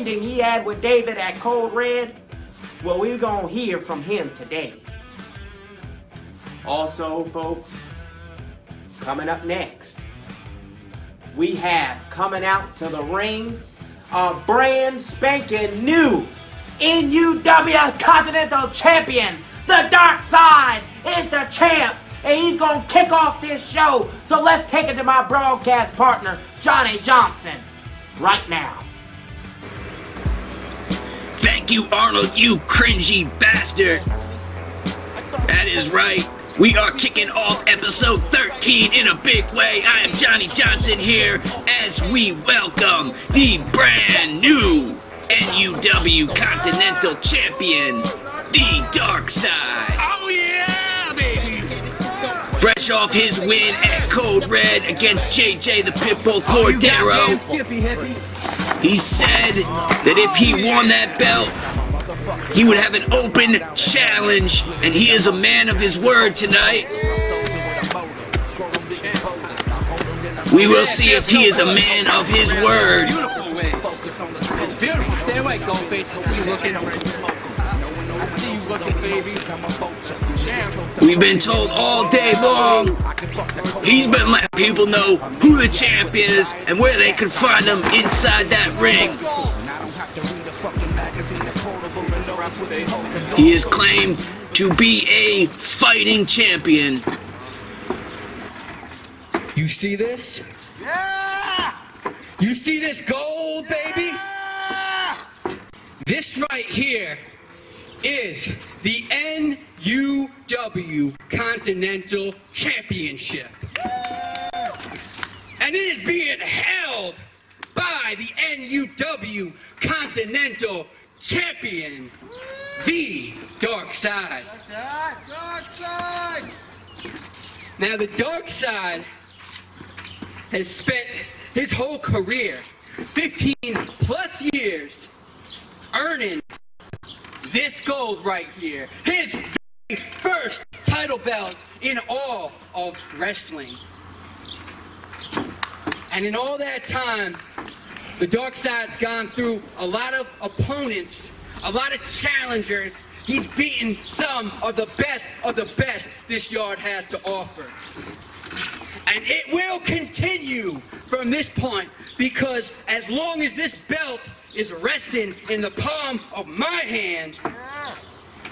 ending he had with David at Code Red, well, we're gonna hear from him today. Also, folks, coming up next, we have coming out to the ring a brand spanking new NUW Continental Champion. The Dark Side is the champ, and he's gonna kick off this show. So let's take it to my broadcast partner, Johnny Johnson, right now. Thank you, Arnold, you cringy bastard. That is right. We are kicking off episode 13 in a big way. I am Johnny Johnson here as we welcome the brand new NUW Continental Champion, the Dark Side. Oh yeah, baby! Fresh off his win at Code Red against JJ the Pitbull Cordero, he said that if he won that belt, he would have an open challenge, and he is a man of his word tonight. We will see if he is a man of his word. It's beautiful. Stay away, Goldface. I see you looking. I see you looking, baby. We've been told all day long, he's been letting people know who the champ is and where they can find him inside that ring. He is claimed to be a fighting champion. You see this? Yeah! You see this gold, baby? Yeah! This right here is the NUW Continental Championship. And it is being held by the NUW Continental Champion, the Dark Side. Dark Side! Dark Side! Now, the Dark Side has spent his whole career, 15 plus years, earning this gold right here. His very first title belt in all of wrestling. And in all that time, the Dark Side's gone through a lot of opponents, a lot of challengers. He's beaten some of the best this yard has to offer. And it will continue from this point, because as long as this belt is resting in the palm of my hand,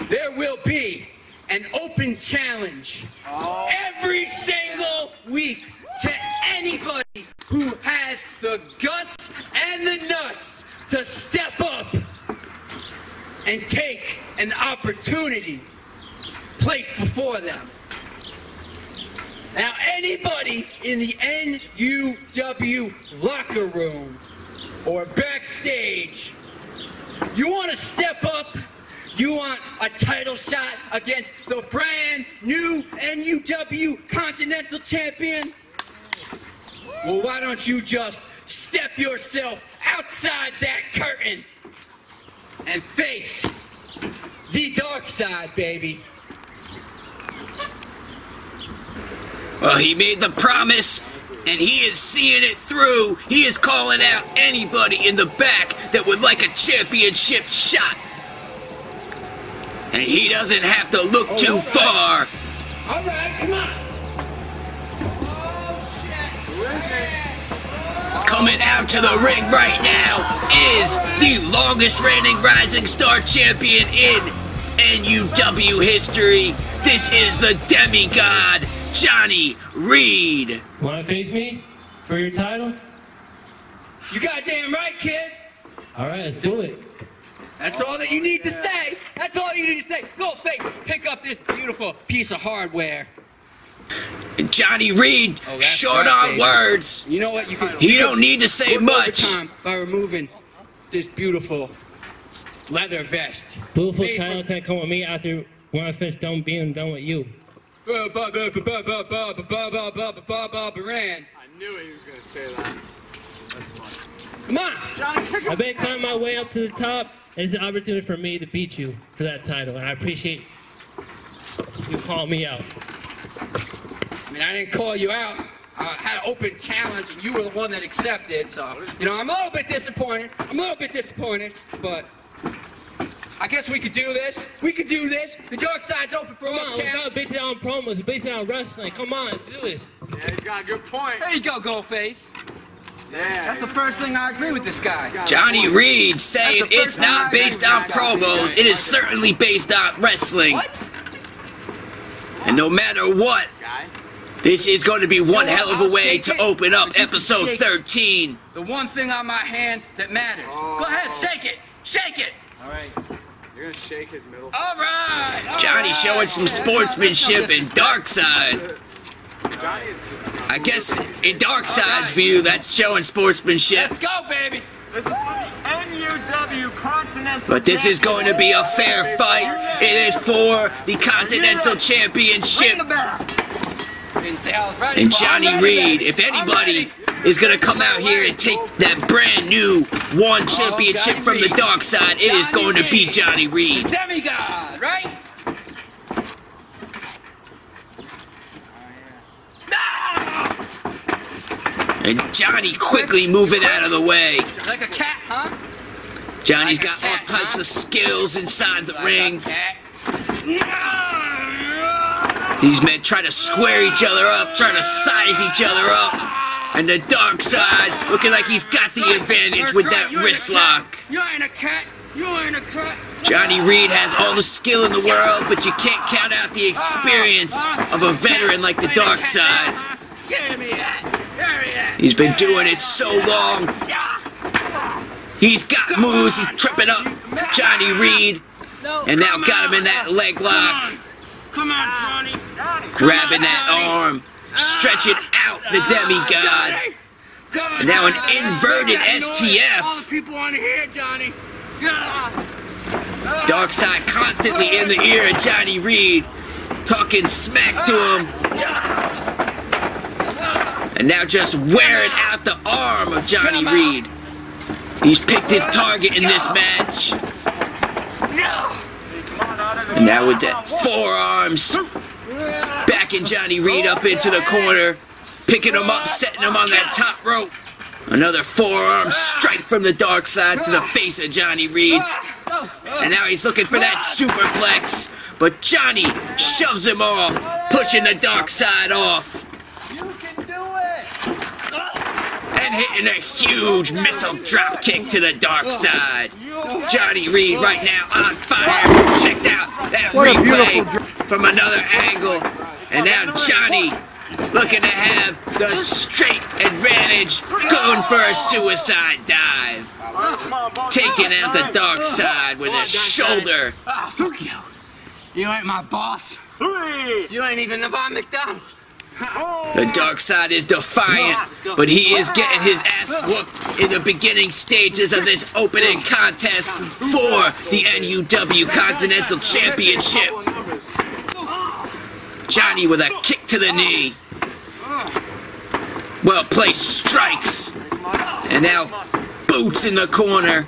there will be an open challenge every single week to anybody who has the guts and the nuts to step up and take an opportunity placed before them. Now, anybody in the NUW locker room or backstage, you want to step up, you want a title shot against the brand new NUW Continental Champion? Well, why don't you just step yourself outside that curtain and face the Dark Side, baby. Well, he made the promise, and he is seeing it through. He is calling out anybody in the back that would like a championship shot. And he doesn't have to look too far. All right, come on. Coming out to the ring right now is the longest reigning Rising Star champion in NUW history. This is the demigod, Johnny Reed. Want to face me for your title? You goddamn right, kid. All right, let's do it. That's all that you need to say. That's all you need to say. Go, Faith, pick up this beautiful piece of hardware. Johnny Reed, short right, on baby. Words. You know what? You can. He don't need to say much. By removing this beautiful leather vest. Beautiful Made title can't come with me after when I finish being done with you. Baran. I knew he was going to say that. That's funny. Come on. Johnny, kick I've been climbing my way up to the top. It's an opportunity for me to beat you for that title, and I appreciate you calling me out. I mean, I didn't call you out. had an open challenge, and you were the one that accepted. So, you know, I'm a little bit disappointed. But I guess we could do this. The dark side's open for all challenge. We're not based it on promos. We're based it on wrestling. Come on, let's do this. Yeah, he's got a good point. There you go, Goldface. Yeah, That's the first thing I agree with this guy. Johnny Reed saying it's not based on promos, it is certainly based on wrestling. What? And no matter what, this is going to be one hell of a way to open up episode 13. The one thing on my hand that matters. Go ahead, shake it. Shake it. All right. You're gonna shake his middle. All right. Johnny showing some sportsmanship in Darkside. Johnny is just. I guess in Darkside's view, that's showing sportsmanship. Let's go, baby. This is for the NUW Continental. But this is going to be a fair fight. It is for the Continental Championship. Ring the bell. Didn't say I was ready, And but I'm Johnny ready, Reed, baby. if anybody is going to come out here and take that brand new one championship from the dark side, it is going to be Johnny Reed. Demigod, right? And Johnny quickly moving out of the way. Like a cat, huh? Johnny's got all types of skills inside the ring. These men try to square each other up, try to size each other up. And the dark side looking like he's got the advantage with that wrist lock. You ain't a cat. You ain't a cat. Johnny Reed has all the skill in the world, but you can't count out the experience of a veteran like the dark side. Give me that. There he is. He's been doing it so long. He's got moves, he's tripping up Johnny Reed. And now got him in that leg lock. Come on, Johnny. Grabbing that arm, stretching out the demigod. And now an inverted All the STF. people want to hear, Johnny. Darkside constantly in the ear of Johnny Reed, talking smack to him. And now just wearing out the arm of Johnny Reed. He's picked his target in this match. And now with the forearms, backing Johnny Reed up into the corner, picking him up, setting him on that top rope. Another forearm strike from the dark side to the face of Johnny Reed. And now he's looking for that superplex, but Johnny shoves him off, pushing the dark side off. And hitting a huge missile drop kick to the dark side. Johnny Reed right now on fire. Checked out that replay from another angle. And now Johnny looking to have the straight advantage, going for a suicide dive. Taking out the dark side with a shoulder. Ah, fuck you. You ain't my boss. You ain't even Nevada McDonald. The dark side is defiant, but he is getting his ass whooped in the beginning stages of this opening contest for the NUW Continental Championship. Johnny with a kick to the knee. Well placed strikes. And now boots in the corner.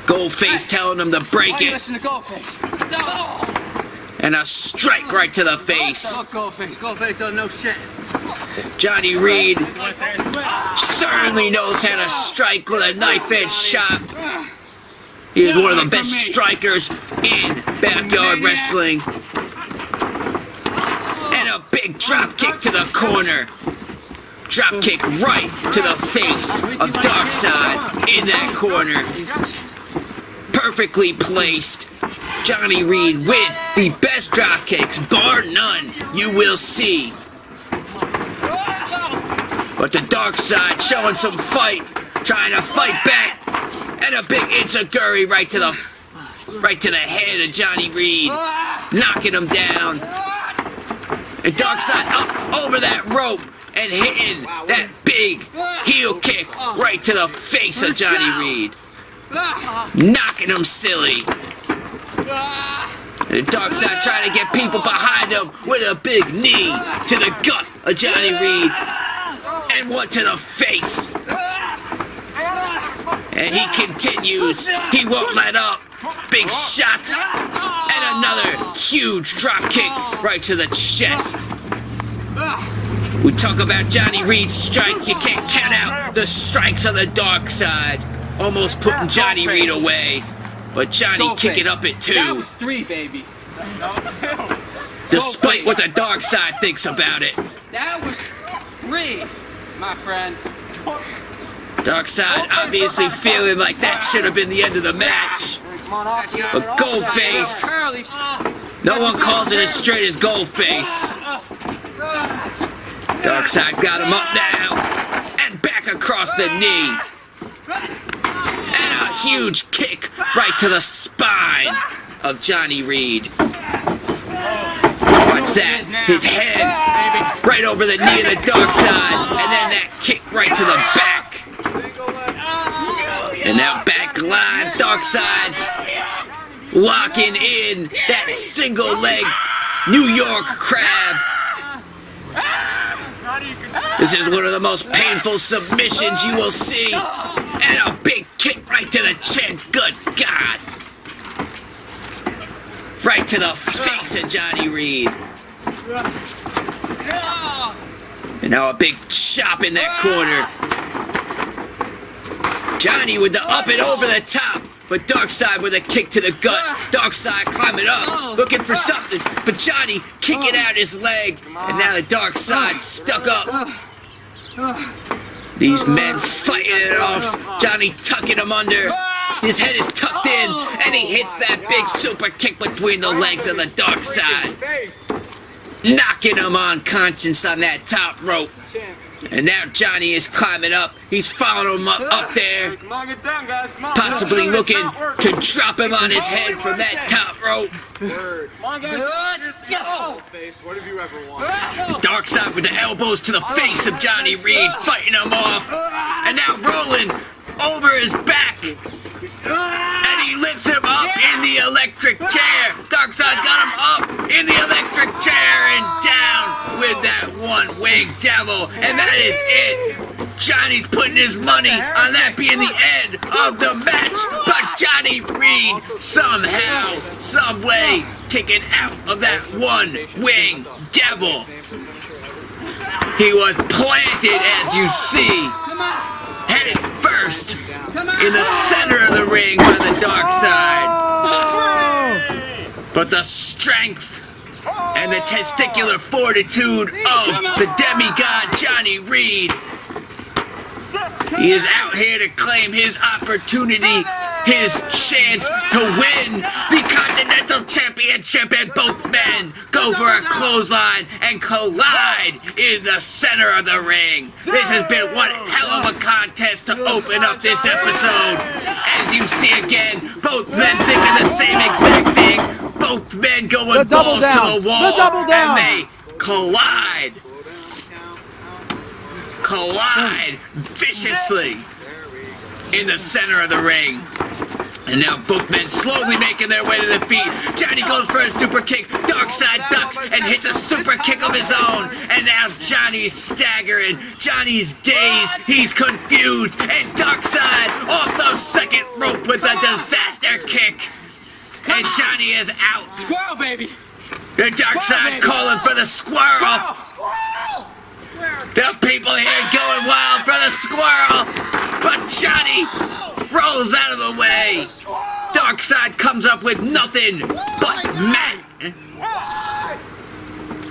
Goldface telling him to break it. Listen to Goldface. And a strike right to the face. Goldface. Goldface doesn't know shit. Johnny Reed certainly knows how to strike with a knife-edge shot. He is one of the best strikers in backyard wrestling. And a big drop kick to the corner. Drop kick right to the face of Darkside in that corner. Perfectly placed. Johnny Reed with the best drop kicks, bar none, you will see. But the dark side showing some fight, trying to fight back, and a big enziguri right to the head of Johnny Reed, knocking him down. And dark side up over that rope and hitting that big heel kick right to the face of Johnny Reed, knocking him silly. And the dark side trying to get people behind him with a big knee to the gut of Johnny Reed and one to the face. And he continues. He won't let up. Big shots and another huge drop kick right to the chest. We talk about Johnny Reed's strikes. You can't count out the strikes on the dark side. Almost putting Johnny Reed away. But Johnny kicking up at 2. That was 3, baby. Despite what the dark side thinks about it. That was 3, my friend. Dark side obviously feeling like that should have been the end of the match. But Goldface, no one calls it as straight as Goldface. Dark side got him up now, and back across the knee. And a huge kick right to the spine of Johnny Reed. Watch that, his head right over the knee of the dark side, and then that kick right to the back. And now back line, dark side, locking in that single leg New York crab. This is one of the most painful submissions you will see. And a big kick right to the chin. Good God. Right to the face of Johnny Reed. And now a big chop in that corner. Johnny with the up and over the top. But Darkside with a kick to the gut. Darkside climbing up, looking for something. But Johnny kicking out his leg. And now the Darkside stuck up. These men fighting it off. Johnny tucking him under. His head is tucked in. And he hits that big super kick between the legs of the Darkside. Knocking him unconscious on that top rope. And now Johnny is climbing up. He's following him up there. Possibly looking to drop him on his head from that top rope. Darkside with the elbows to the face of Johnny Reed, fighting him off. And now rolling over his back. And he lifts him up in the electric chair. Darkside's got him up in the electric chair and down with that one-winged devil. And that is it. Johnny's putting his money on that being the end of the match. But Johnny Reed somehow, some way, taken out of that one-winged devil. He was planted, as you see, headed first in the center of the ring by the dark side. But the strength and the testicular fortitude of the demigod Johnny Reed. He is out here to claim his opportunity, his chance to win the Continental Championship, and both men go for a clothesline and collide in the center of the ring. This has been one hell of a contest to open up this episode. As you see again, both men thinking the same exact thing. Both men going balls to the wall, and they collide viciously in the center of the ring. And now both men slowly making their way to the feet. Johnny goes for a super kick. Darkside ducks and hits a super kick of his own. And now Johnny's staggering. Johnny's dazed. He's confused. And Darkside off the second rope with a disaster kick. And Johnny is out. Squirrel, baby. The Darkside calling for the squirrel. There's people here going wild for the squirrel, but Johnny rolls out of the way. Darkside comes up with nothing but mat.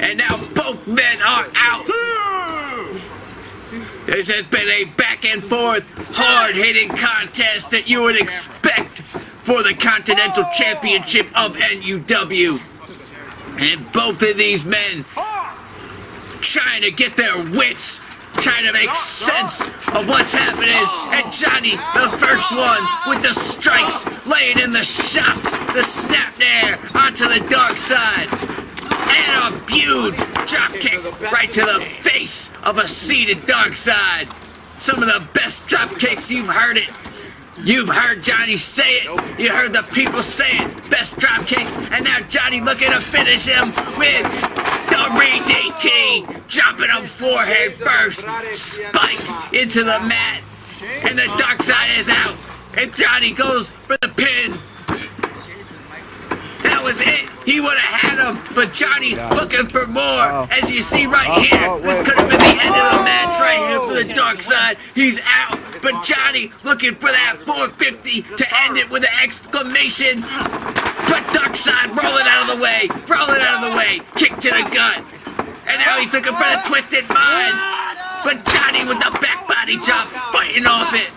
And now both men are out. This has been a back and forth, hard-hitting contest that you would expect for the Continental Championship of NUW. And both of these men trying to get their wits, trying to make sense of what's happening. And Johnny, the first one, with the strikes, laying in the shots, the snap there onto the dark side. And a huge drop kick right to the face of a seated dark side. Some of the best drop kicks, you've heard it. You've heard Johnny say it. You heard the people say it. Best drop kicks. And now Johnny looking to finish him with the DDT. Dropping him forehead first. Spiked into the mat. And the dark side is out. And Johnny goes for the pin. That was it. He would have had him, but Johnny looking for more. As you see right here, this could have been the end of the match right here for the Dark Side. He's out, but Johnny looking for that 450 to end it with an exclamation. But Dark Side rolling out of the way, kick to the gut. And now he's looking for the Twisted Mind. But Johnny with the back body drop, fighting off it.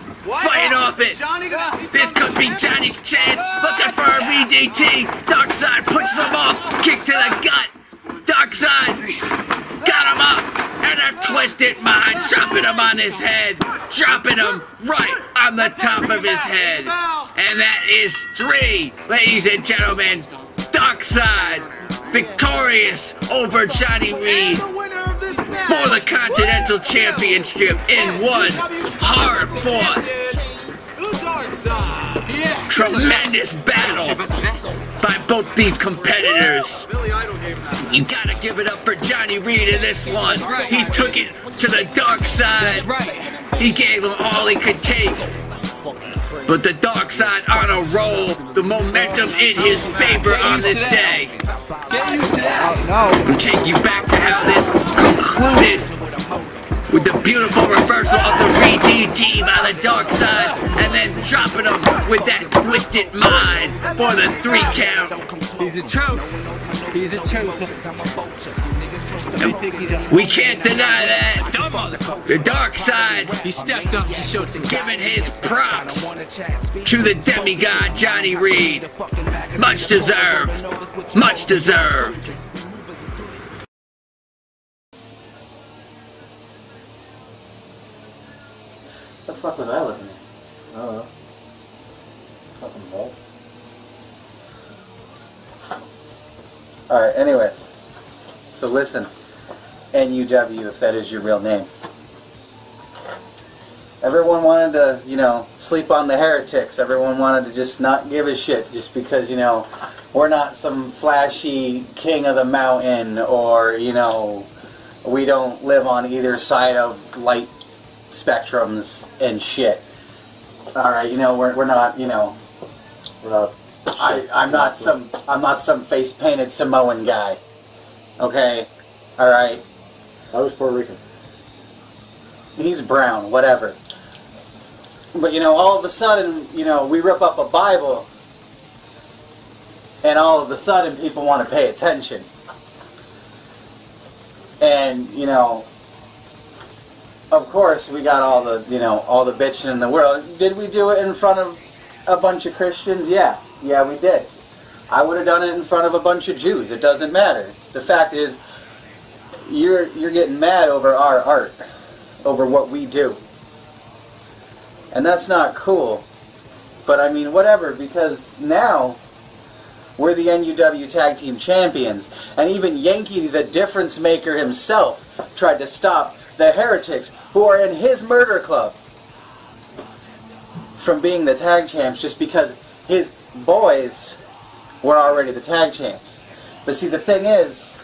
This could be Johnny's chance. Looking for a VDT. Dark Side pushes him off. Kick to the gut. Dark Side got him up. And a Twisted Mind dropping him on his head. Dropping him right on the top of his head. And that is 3, ladies and gentlemen. Dark Side victorious over Johnny Reed for the Continental Championship in one hard-fought, tremendous battle by both these competitors. You gotta give it up for Johnny Reed in this one. He took it to the Dark Side. He gave him all he could take. But the Dark Side on a roll, the momentum in his favor on this day. Get used to that. We'll take you back to how this concluded with the beautiful reversal of the VDT by the Dark Side, and then dropping him with that Twisted Mind for the 3 count. He's a truth. He's a truth. We can't deny that. The Dark Side, He stepped up. He showed some giving his props to the demigod Johnny Reed. Much deserved. Much deserved. What the fuck was I looking at? I don't know. Fucking bolt. Alright, anyways. So listen, NUW, if that is your real name. Everyone wanted to, you know, sleep on the heretics. Everyone wanted to just not give a shit just because, you know, we're not some flashy king of the mountain, or, you know, we don't live on either side of light spectrums and shit. Alright, you know, we're not, you know, I'm not some face painted Samoan guy. Okay? Alright? I was Puerto Rican. He's brown, whatever. But, you know, all of a sudden, you know, we rip up a Bible, and all of a sudden people want to pay attention. And, you know, of course we got all the, you know, all the bitching in the world. Did we do it in front of a bunch of Christians? Yeah. Yeah, we did. I would have done it in front of a bunch of Jews. It doesn't matter. The fact is, you're getting mad over our art, over what we do. And that's not cool. But I mean, whatever, because now we're the NUW Tag Team Champions. And even Yankee, the difference maker himself, tried to stop the heretics who are in his murder club from being the tag champs just because his boys were already the tag champs. But see, the thing is,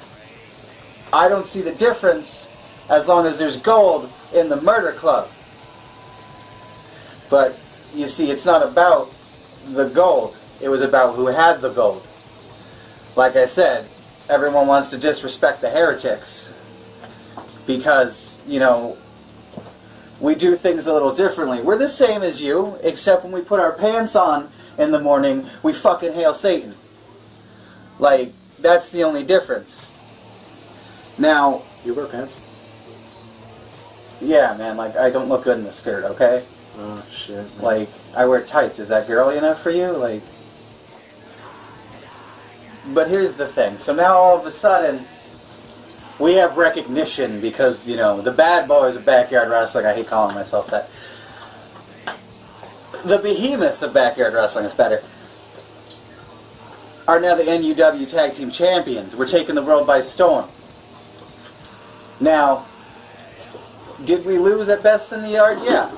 I don't see the difference as long as there's gold in the murder club. But you see, it's not about the gold. It was about who had the gold. Like I said, everyone wants to disrespect the heretics because, you know, we do things a little differently. We're the same as you, except when we put our pants on in the morning, we fucking hail Satan. Like, that's the only difference. Now, You wear pants? yeah, man, like, I don't look good in a skirt, okay? Oh, shit. Man. Like, I wear tights. Is that girly enough for you? Like, but here's the thing. So now all of a sudden, we have recognition because, you know, the bad boys of backyard wrestling, I hate calling myself that. The behemoths of backyard wrestling is better, are now the NUW Tag Team Champions. We're taking the world by storm. Now, did we lose at Best in the Yard? Yeah.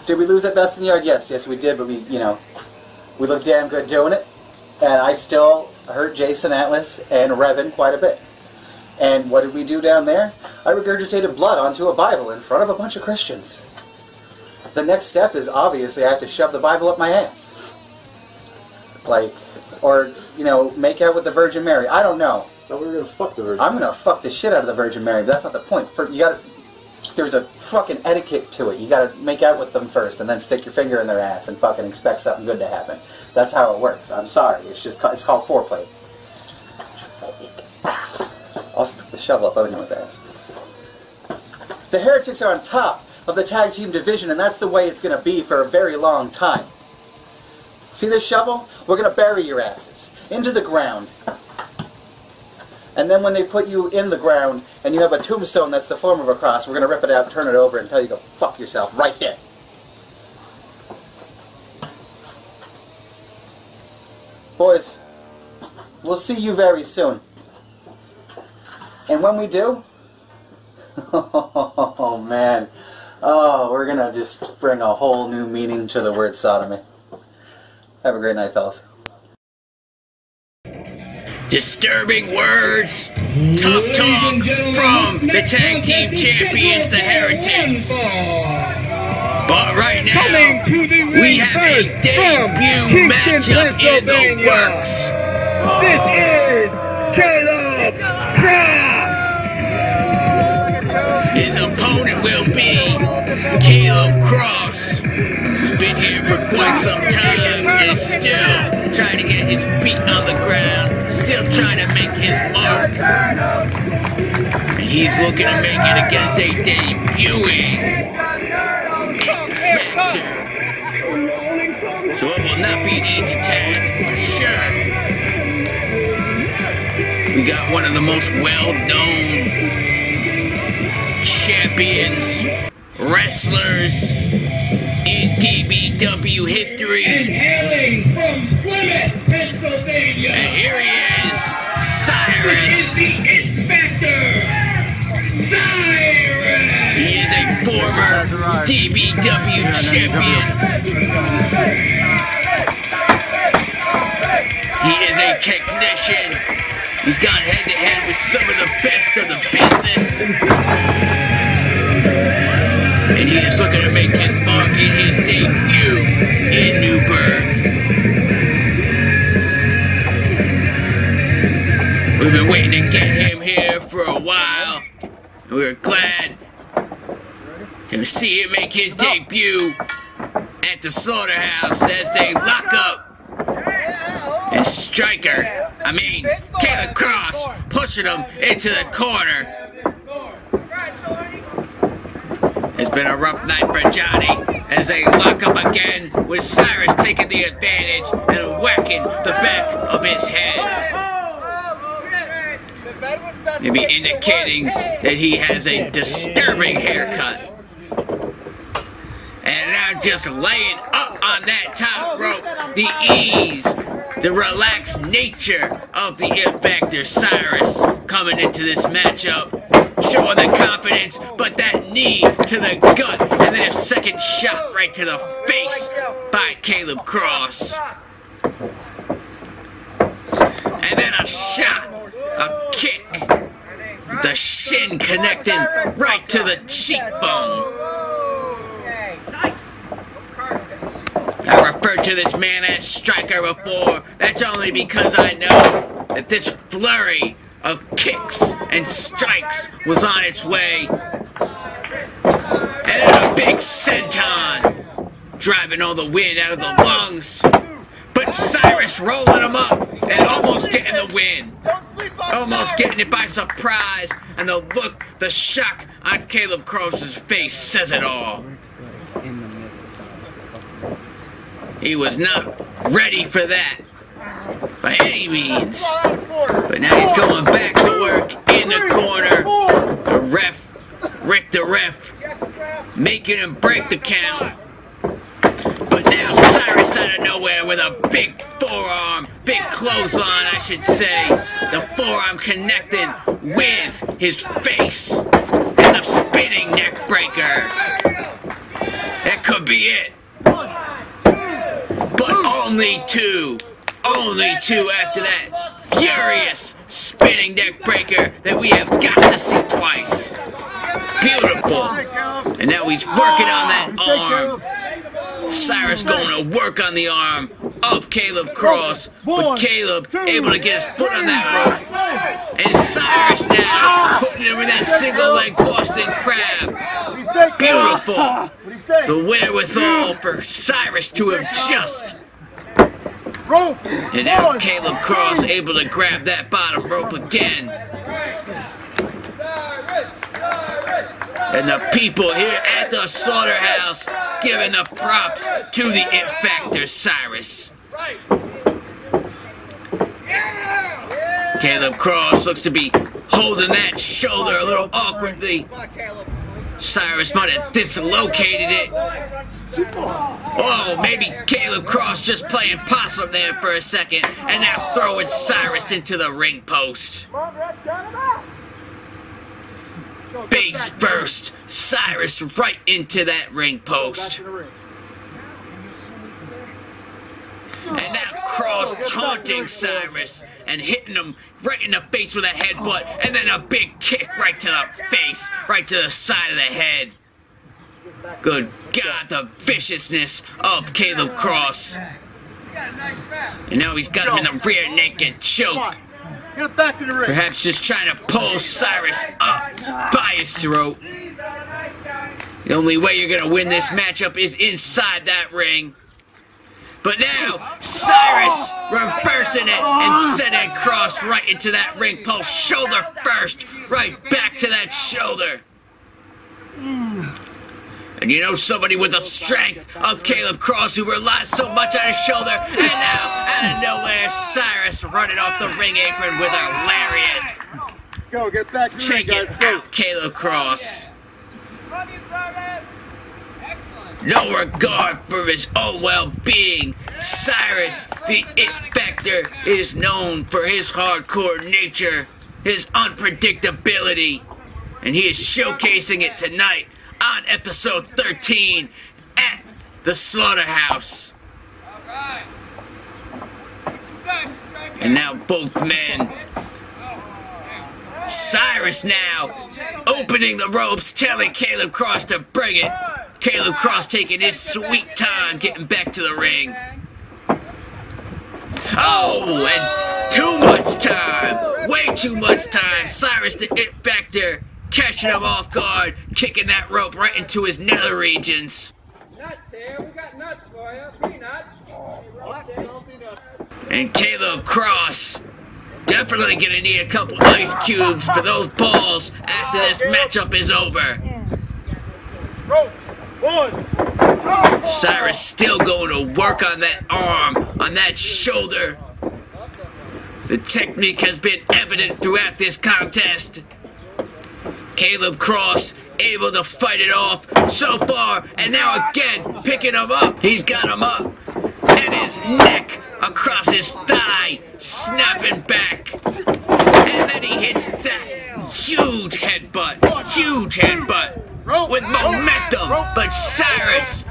Did we lose at Best in the Yard? Yes. Yes, we did, but we, you know, we looked damn good doing it. And I still hurt Jason Atlas and Revan quite a bit. And what did we do down there? I regurgitated blood onto a Bible in front of a bunch of Christians. the next step is obviously I have to shove the Bible up my ass. Like, or, you know, make out with the Virgin Mary. I don't know. No, we were gonna fuck the Virgin. I'm gonna fuck the shit out of the Virgin Mary, but that's not the point. You gotta, there's a fucking etiquette to it. You gotta make out with them first, and then stick your finger in their ass and fucking expect something good to happen. That's how it works. I'm sorry. It's called foreplay. I'll stick the shovel up everyone's ass. The Heretics are on top of the tag team division, and that's the way it's gonna be for a very long time. See this shovel? We're gonna bury your asses into the ground. And then when they put you in the ground and you have a tombstone that's the form of a cross, we're going to rip it out, turn it over, and tell you to go fuck yourself right there. Boys, we'll see you very soon. And when we do, oh man, we're going to just bring a whole new meaning to the word sodomy. Have a great night, fellas. Disturbing words, tough talk from the tag team champions, the Heretics. But right now, we have a debut matchup in the works. This is Caleb Cross. His opponent will be Caleb Cross, who's been here for quite some time and is still trying to get his feet on the ground, still trying to make his mark. And he's looking to make it against a debuting Factor. So it will not be an easy task for sure. We got one of the most well-known champions, wrestlers in DBW history. And hailing from Plymouth, Pennsylvania. And here he is, Cyrus. This is the It Factor, Cyrus. He is a former DBW champion. He is a technician. He's gone head-to-head with some of the best of the business. And he is looking to make his mark in his debut in Newburgh. We've been waiting to get him here for a while. And we're glad to see him make his debut at the Slaughterhouse as they lock up. And Caleb Cross pushing him into the corner. It's been a rough night for Johnny as they lock up again with Cyrus taking the advantage and whacking the back of his head. Maybe indicating that he has a disturbing haircut. And now just laying up on that top rope, the ease, the relaxed nature of the It Factor. Cyrus coming into this matchup, showing the confidence, but that knee to the gut, and then a second shot right to the face by Caleb Cross. And then a shot, a kick, the shin connecting right to the cheekbone. I referred to this man as Striker before. That's only because I know that this flurry of kicks and strikes was on its way. And then a big senton, driving all the wind out of the lungs. But Cyrus rolling him up and almost getting the win. Almost getting it by surprise. And the look, the shock on Caleb Cross's face says it all. He was not ready for that by any means. But now he's going back to work in the corner. The ref, Rick the ref, making him break the count. But now Cyrus out of nowhere with a big forearm, big clothesline I should say. The forearm connected with his face. And a spinning neck breaker. That could be it. But only two after that furious spinning neck breaker that we have got to see twice. Beautiful. And now he's working on that arm. Cyrus going to work on the arm of Caleb Cross, but Caleb able to get his foot on that rope. And Cyrus now putting him in that single leg Boston Crab. Beautiful. The wherewithal for Cyrus to adjust. And now Caleb Cross able to grab that bottom rope again. And the people here at the Slaughterhouse giving the props to the It Factor Cyrus. Caleb Cross looks to be holding that shoulder a little awkwardly. Cyrus might have dislocated it. Oh, maybe Caleb Cross just playing possum there for a second, and now throwing Cyrus into the ring post. Face first, Cyrus right into that ring post. And now Cross taunting Cyrus and hitting him right in the face with a headbutt, and then a big kick right to the face, right to the side of the head. Good God, the viciousness of Caleb Cross. And now he's got him in the rear naked choke. Perhaps just trying to pull Cyrus up by his throat. The only way you're going to win this matchup is inside that ring. But now, Cyrus reversing it and sending Cross right into that ring post. Shoulder first, right back to that shoulder. And you know somebody with the strength of Caleb Cross who relies so much on his shoulder. And now, out of nowhere, Cyrus running off the ring apron with a lariat. Go, get back to Check it out, Caleb Cross. No regard for his own well-being. Cyrus, the It Factor, is known for his hardcore nature, his unpredictability, and he is showcasing it tonight on episode 13 at the Slaughterhouse. And now both men. Cyrus now opening the ropes, telling Caleb Cross to bring it. Caleb Cross taking his sweet time getting back to the ring. Oh, and too much time. Way too much time. Cyrus the It Factor catching him off guard, kicking that rope right into his nether regions. Nuts here. We got nuts for you. Peanuts. And Caleb Cross definitely gonna need a couple ice cubes for those balls after this matchup is over. Cyrus still going to work on that arm, on that shoulder. The technique has been evident throughout this contest. Caleb Cross able to fight it off so far, and now again picking him up. He's got him up, and his neck across his thigh, snapping back. And then he hits that huge headbutt with momentum. But Cyrus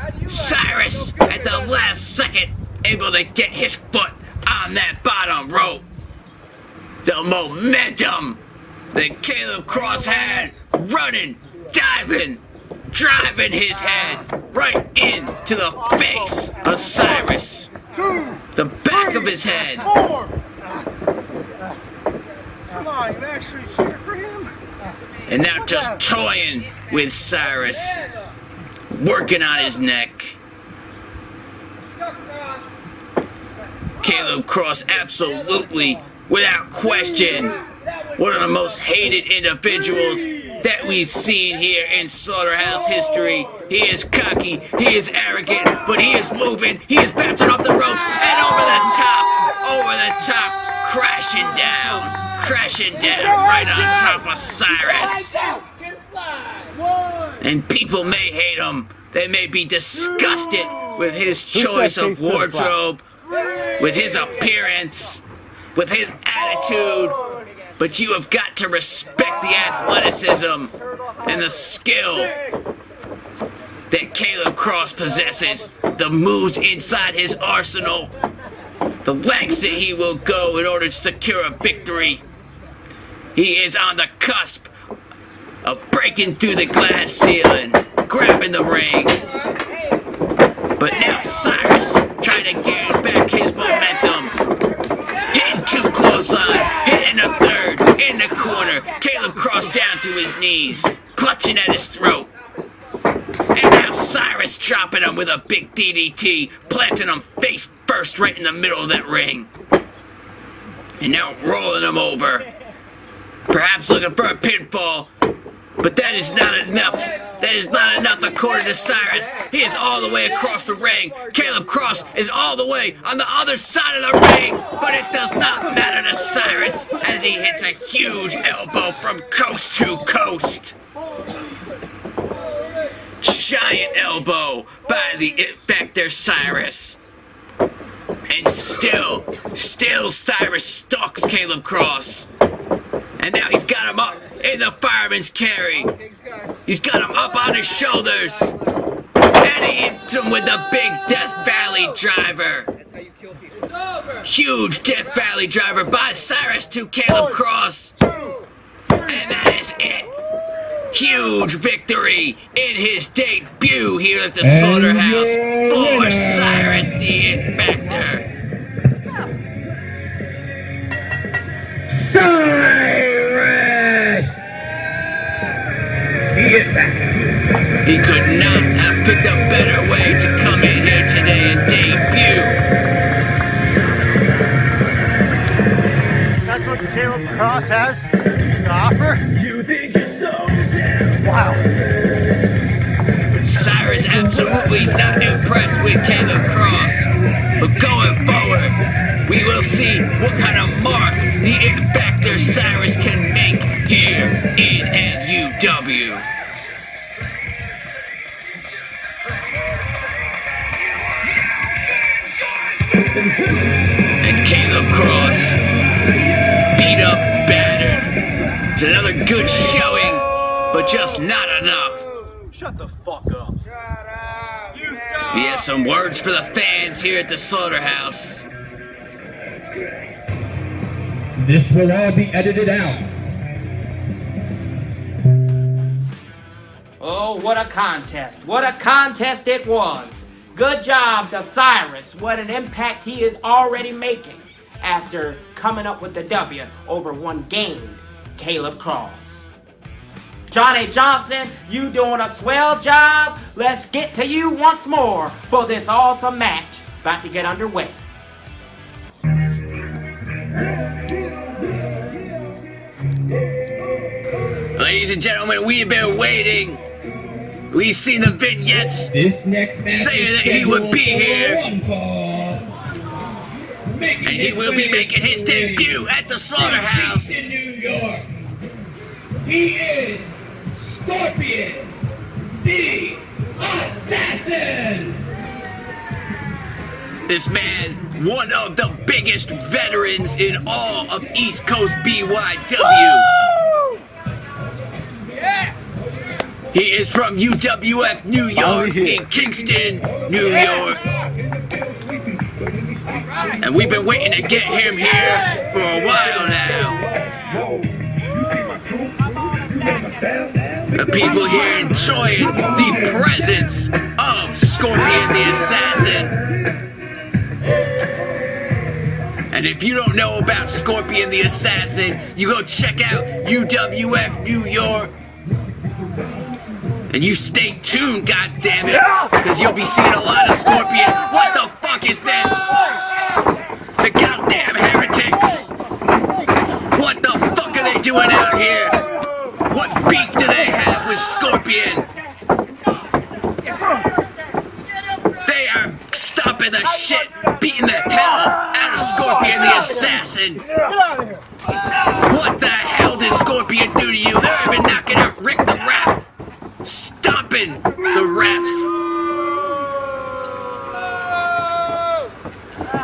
at the last second able to get his foot on that bottom rope. The momentum that Caleb Cross had, running, diving, driving his head right into the face of Cyrus. The back of his head. Come on, you actually cheer for him? And now just toying with Cyrus, working on his neck. Caleb Cross absolutely, without question, one of the most hated individuals that we've seen here in Slaughterhouse history. He is cocky, he is arrogant, but he is moving, he is bouncing off the ropes, and over the top, crashing down right on top of Cyrus. And people may hate him, they may be disgusted with his choice of wardrobe, with his appearance, with his attitude, but you have got to respect the athleticism and the skill that Caleb Cross possesses, the moves inside his arsenal, the lengths that he will go in order to secure a victory. He is on the cusp of breaking breaking through the glass ceiling, grabbing the ring. But now Cyrus trying to gain back his momentum. Hitting 2 clotheslines, hitting a third, in the corner. Caleb Cross down to his knees, clutching at his throat. And now Cyrus dropping him with a big DDT, planting him face first right in the middle of that ring. And now rolling him over. Perhaps looking for a pinfall, but that is not enough. That is not enough according to Cyrus. He is all the way across the ring. Caleb Cross is all the way on the other side of the ring, but it does not matter to Cyrus as he hits a huge elbow from coast to coast. Giant elbow by the It Factor Cyrus. And still Cyrus stalks Caleb Cross. And now he's got him up in the fireman's carry. He's got him up on his shoulders. And he hits him with the big Death Valley driver. Huge Death Valley driver by Cyrus to Caleb Cross. And that is it. Huge victory in his debut here at the Slaughterhouse for Cyrus the It Factor. Cyrus! He could not have picked a better way to come in here today and debut. That's what Caleb Cross has to offer? You think you're so damn Wow. Cyrus absolutely not impressed with Caleb Cross. But going forward, we will see what kind of mark the It Factor Cyrus can make here in NUW. And Caleb Cross, beat up, battered. It's another good showing, but just not enough. Shut the fuck up. Shut up. You suck. He has some words for the fans here at the Slaughterhouse. This will all be edited out. Oh, what a contest. What a contest it was. Good job to Cyrus. What an impact he is already making after coming up with the W over one gamed Caleb Cross. Johnny Johnson, you doing a swell job. Let's get to you once more for this awesome match about to get underway. Ladies and gentlemen, we've been waiting. We've seen the vignettes This next match saying is that he would be scheduled here. for one fall. Making And he his will be way making his to the ring debut at the from Slaughterhouse. Kingston, New York. He is Scorpion, the Assassin. This man, one of the biggest veterans in all of East Coast BYW. He is from UWF New York in Kingston, New York. And we've been waiting to get him here for a while now. The people here enjoying the presence of Scorpion the Assassin. And if you don't know about Scorpion the Assassin, you go check out UWF New York. And you stay tuned, goddammit, because you'll be seeing a lot of Scorpion. What the fuck is this? The goddamn heretics! What the fuck are they doing out here? What beef do they have with Scorpion? They are stomping the shit, beating the hell out of Scorpion the Assassin. What the hell did Scorpion do to you? They're even knocking out Rick the Ref. Stomping the ref.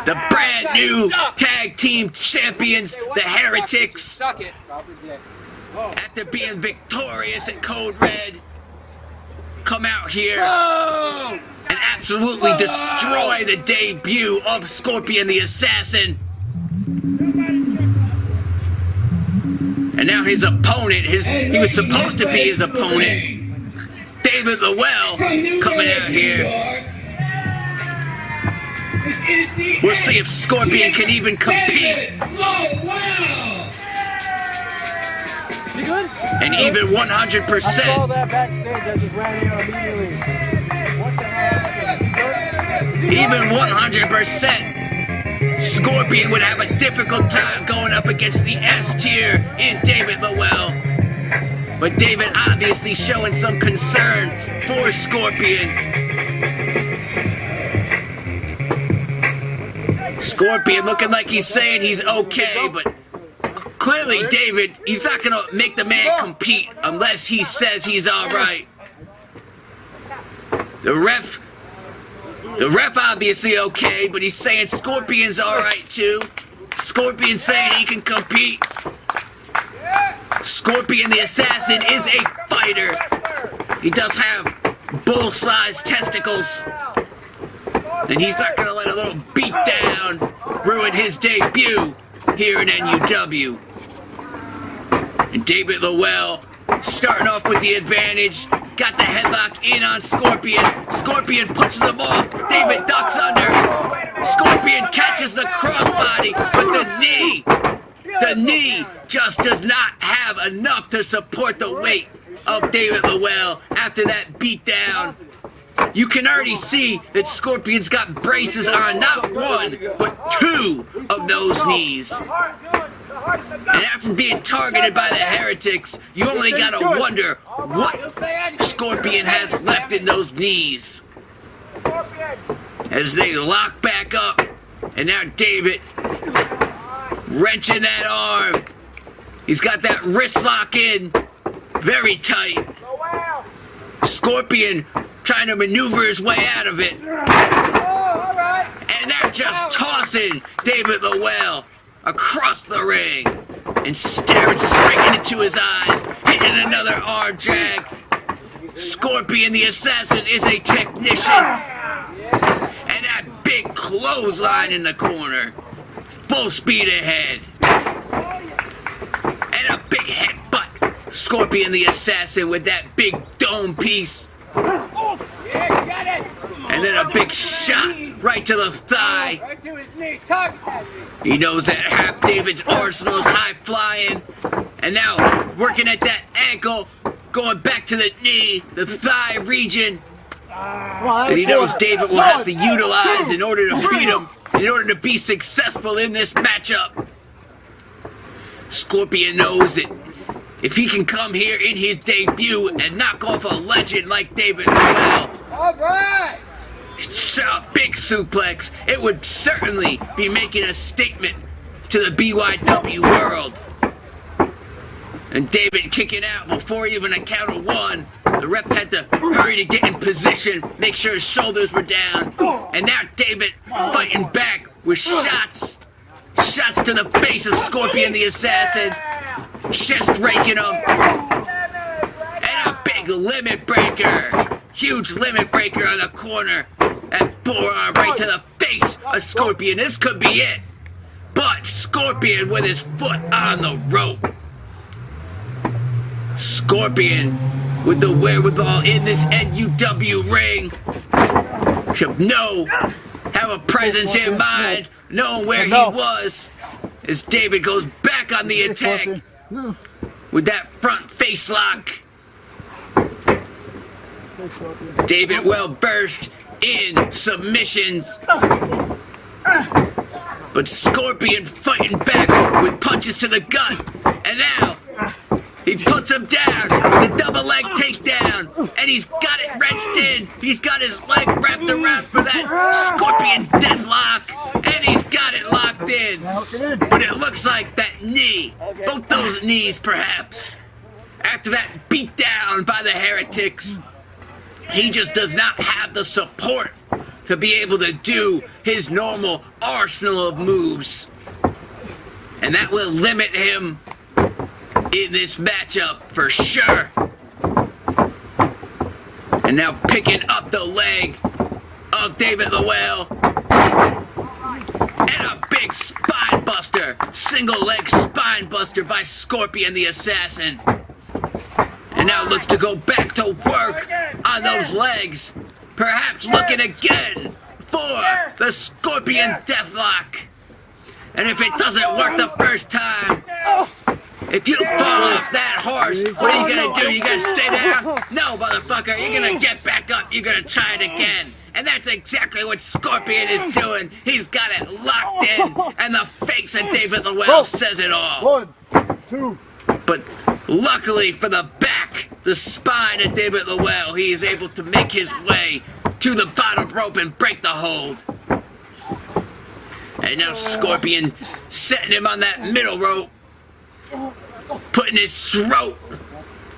The brand new tag team champions, the Heretics, after being victorious at Code Red, come out here and absolutely destroy the debut of Scorpion the Assassin. And now his opponent, he was supposed to be his opponent, David the Well, coming out here. We'll see if Scorpion can even compete. And even 100%. I saw that backstage. I just ran here immediately. What the hell? Even 100%. Scorpion would have a difficult time going up against the S tier in David the Well. But David obviously showing some concern for Scorpion. Scorpion looking like he's saying he's okay, but clearly David, he's not going to make the man compete unless he says he's alright. The ref obviously okay, but he's saying Scorpion's alright too. Scorpion saying he can compete. Scorpion the Assassin is a fighter. He does have bull-sized testicles. And he's not going to let a little beatdown ruin his debut here in NUW. And David the Well starting off with the advantage. Got the headlock in on Scorpion. Scorpion pushes him off. David ducks under. Scorpion catches the crossbody, but the knee just does not have enough to support the weight of David the Well after that beatdown. You can already see that Scorpion's got braces on not one, but two of those knees. And after being targeted by the Heretics, you only gotta wonder what Scorpion has left in those knees. As they lock back up, and now David wrenching that arm. He's got that wrist lock in very tight. Scorpion trying to maneuver his way out of it. And they're just tossing David the Well across the ring and staring straight into his eyes, hitting another arm drag. Scorpion the Assassin is a technician. And that big clothesline in the corner. Full speed ahead. And a big headbutt. Scorpion the Assassin with that big dome piece. And then a big shot right to the thigh. He knows that half David's arsenal is high flying. And now working at that ankle, going back to the knee, the thigh region. That he knows David will have to utilize in order to beat him, in order to be successful in this matchup. Scorpion knows that if he can come here in his debut and knock off a legend like David the Well, a big suplex, it would certainly be making a statement to the BYW world. And David kicking out before even a count of one. The ref had to hurry to get in position, make sure his shoulders were down. And now David fighting back with shots. Shots to the face of Scorpion the Assassin. Chest raking him. And a big limit breaker. Huge limit breaker on the corner. That forearm right to the face of Scorpion. This could be it. But Scorpion with his foot on the rope. Scorpion with the wherewithal in this NUW ring. Should know, have a presence in mind, knowing where he was. As David goes back on the attack with that front face lock. David well burst in submissions. But Scorpion fighting back with punches to the gut. And now he puts him down, the double leg takedown, and he's got it wrenched in. He's got his leg wrapped around for that Scorpion deathlock, and he's got it locked in. But it looks like that knee, both those knees perhaps, after that beatdown by the Heretics, he just does not have the support to be able to do his normal arsenal of moves. And that will limit him in this matchup for sure. And now picking up the leg of David the Well. And a big spine buster, single leg spine buster by Scorpion the Assassin. And now looks to go back to work on those legs. Perhaps looking again for the Scorpion Deathlock. And if it doesn't work the first time, if you fall off that horse, what are you gonna do? You gonna stay there? No, motherfucker, you're gonna get back up. You're gonna try it again. And that's exactly what Scorpion is doing. He's got it locked in, and the face of David Llewellyn says it all. 1, 2. But luckily for the back, the spine of David Llewellyn, he is able to make his way to the bottom rope and break the hold. And now Scorpion setting him on that middle rope, putting his throat,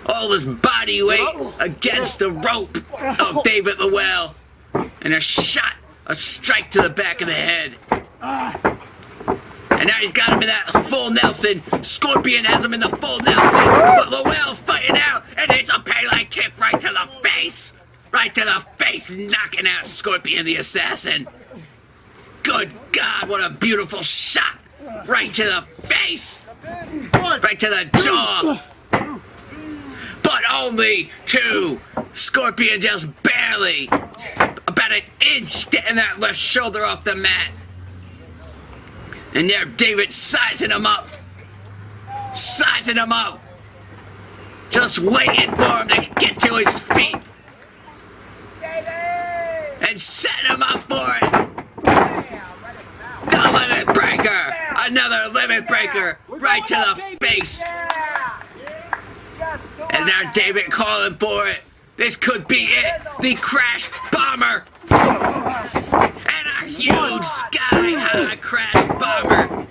all his body weight against the rope of David Llewellyn. And a shot, a strike to the back of the head. And now he's got him in that full Nelson. Scorpion has him in the full Nelson. But Llewellyn fighting out, and it's a Pele kick right to the face. Right to the face, knocking out Scorpion the Assassin. Good God, what a beautiful shot. Right to the face. Right to the jaw. But only 2. Scorpion just barely, about an inch, getting that left shoulder off the mat. And there David sizing him up. Sizing him up. Just waiting for him to get to his feet. And setting him up for it. The limit breaker. Another limit breaker. Right to the face. And now David calling for it. This could be it. The Crash Bomber. And a huge sky-high Crash Bomber.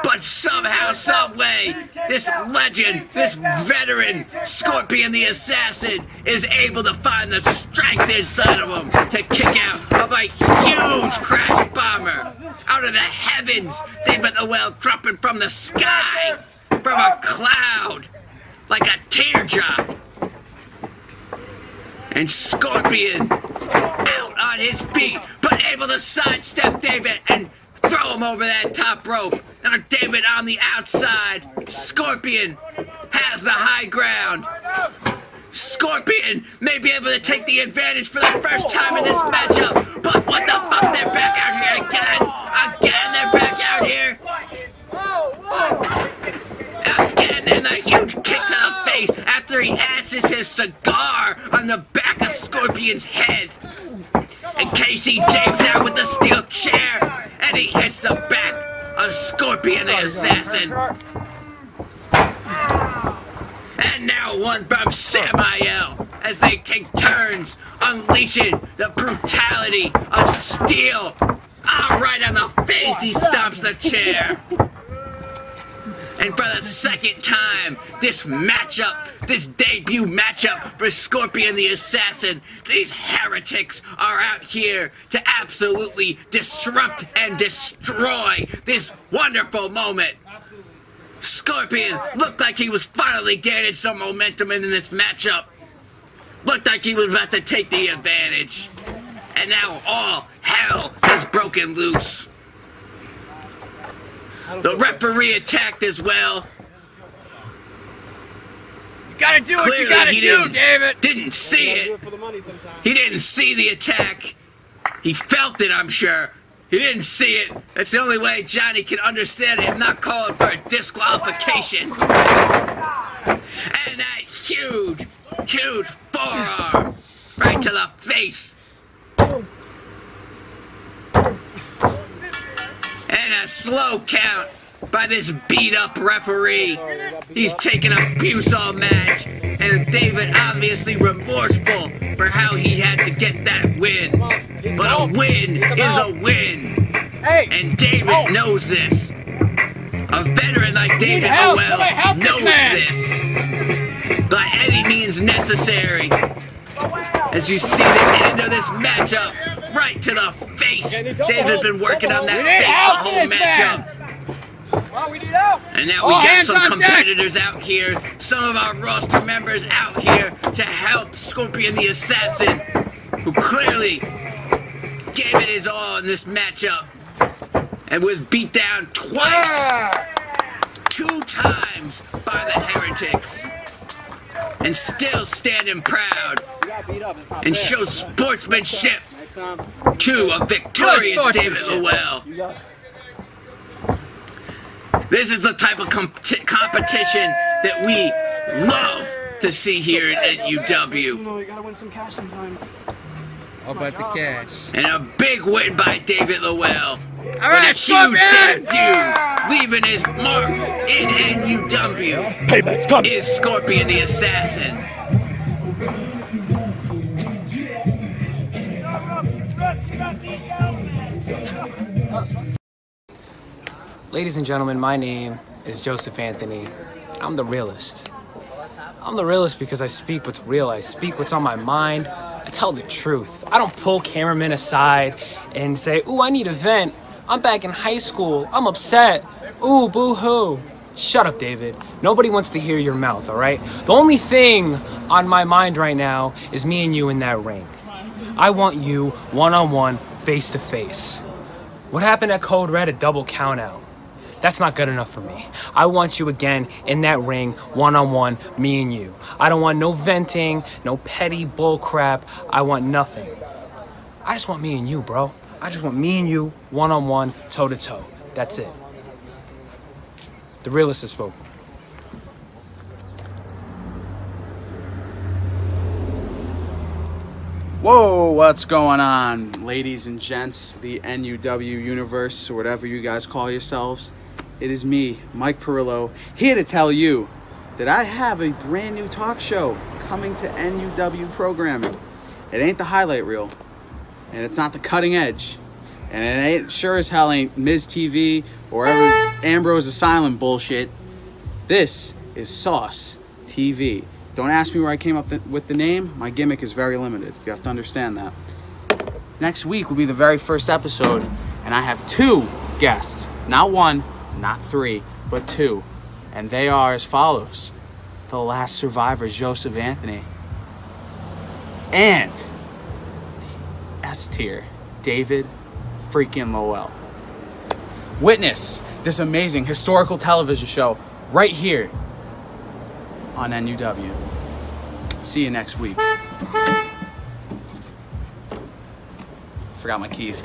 But somehow, someway, this legend, this veteran, Scorpion the Assassin, is able to find the strength inside of him to kick out of a huge Crash Bomber. Out of the heavens, David Llewellyn dropping from the sky, from a cloud, like a teardrop. And Scorpion out on his feet, but able to sidestep David and throw him over that top rope. Now David on the outside. Scorpion has the high ground. Scorpion may be able to take the advantage for the first time in this matchup. But what the fuck? They're back out here again. Again, they're back out here. Again, and a huge kick to the face after he ashes his cigar on the back of Scorpion's head. And Casey James out with the steel chair, and he hits the back of Scorpion the Assassin. And now one from Samael as they take turns unleashing the brutality of steel. Ah, right on the face, he stomps the chair. And for the second time, this matchup, this debut matchup for Scorpion the Assassin, these heretics are out here to absolutely disrupt and destroy this wonderful moment. Scorpion looked like he was finally gaining some momentum in this matchup. Looked like he was about to take the advantage. And now all hell has broken loose. The referee attacked as well. You gotta do what Clearly, you gotta do, David. Didn't see it. He didn't see the attack. He felt it, I'm sure. He didn't see it. That's the only way Johnny can understand him not calling for a disqualification. And that huge, huge forearm right to the face. And a slow count by this beat-up referee. He's taking abuse all match, and David obviously remorseful for how he had to get that win. But a win is a win, and David knows this. A veteran like David Llewellyn knows this. By any means necessary. As you see the end of this matchup, right to the face. David's been working on that face the whole matchup. And now we got some competitors out here, some of our roster members out here to help Scorpion the Assassin, who clearly gave it his all in this matchup. and was beat down twice, 2 times by the Heretics, and still standing proud and shows sportsmanship to a victorious David Lowell. This is the type of competition that we love to see here at NUW. You know, you gotta win some cash sometimes. How about the cash? And a big win by David Lowell. All right, with a huge debut, leaving his mark in NUW. Payback's coming. Is Scorpion the Assassin. Ladies and gentlemen, my name is Joseph Anthony. I'm the realist. I'm the realist because I speak what's real. I speak what's on my mind. I tell the truth. I don't pull cameramen aside and say, ooh, I need a vent. I'm back in high school. I'm upset. Ooh, boo-hoo. Shut up, David. Nobody wants to hear your mouth, all right? The only thing on my mind right now is me and you in that ring. I want you one-on-one, face-to-face. What happened at Code Red? A double count-out. That's not good enough for me. I want you again in that ring, one-on-one, me and you. I don't want no venting, no petty bull crap. I want nothing. I just want me and you, bro. I just want me and you, one-on-one, toe-to-toe. That's it. The realist has spoken. Whoa, what's going on, ladies and gents, the NUW universe, or whatever you guys call yourselves? It is me, Mike Perillo, here to tell you that I have a brand new talk show coming to NUW programming. It ain't the highlight reel, and it's not the cutting edge, and it ain't sure as hell ain't Ms. TV or Ambrose Asylum bullshit. This is Sauce TV. Don't ask me where I came up with the name. My gimmick is very limited. You have to understand that. Next week will be the very first episode, and I have 2 guests. Not 1, not 3, but 2. And they are as follows. The last survivor, Joseph Anthony. And the S tier, David freaking Lowell. Witness this amazing historical television show right here on NUW. See you next week. Forgot my keys.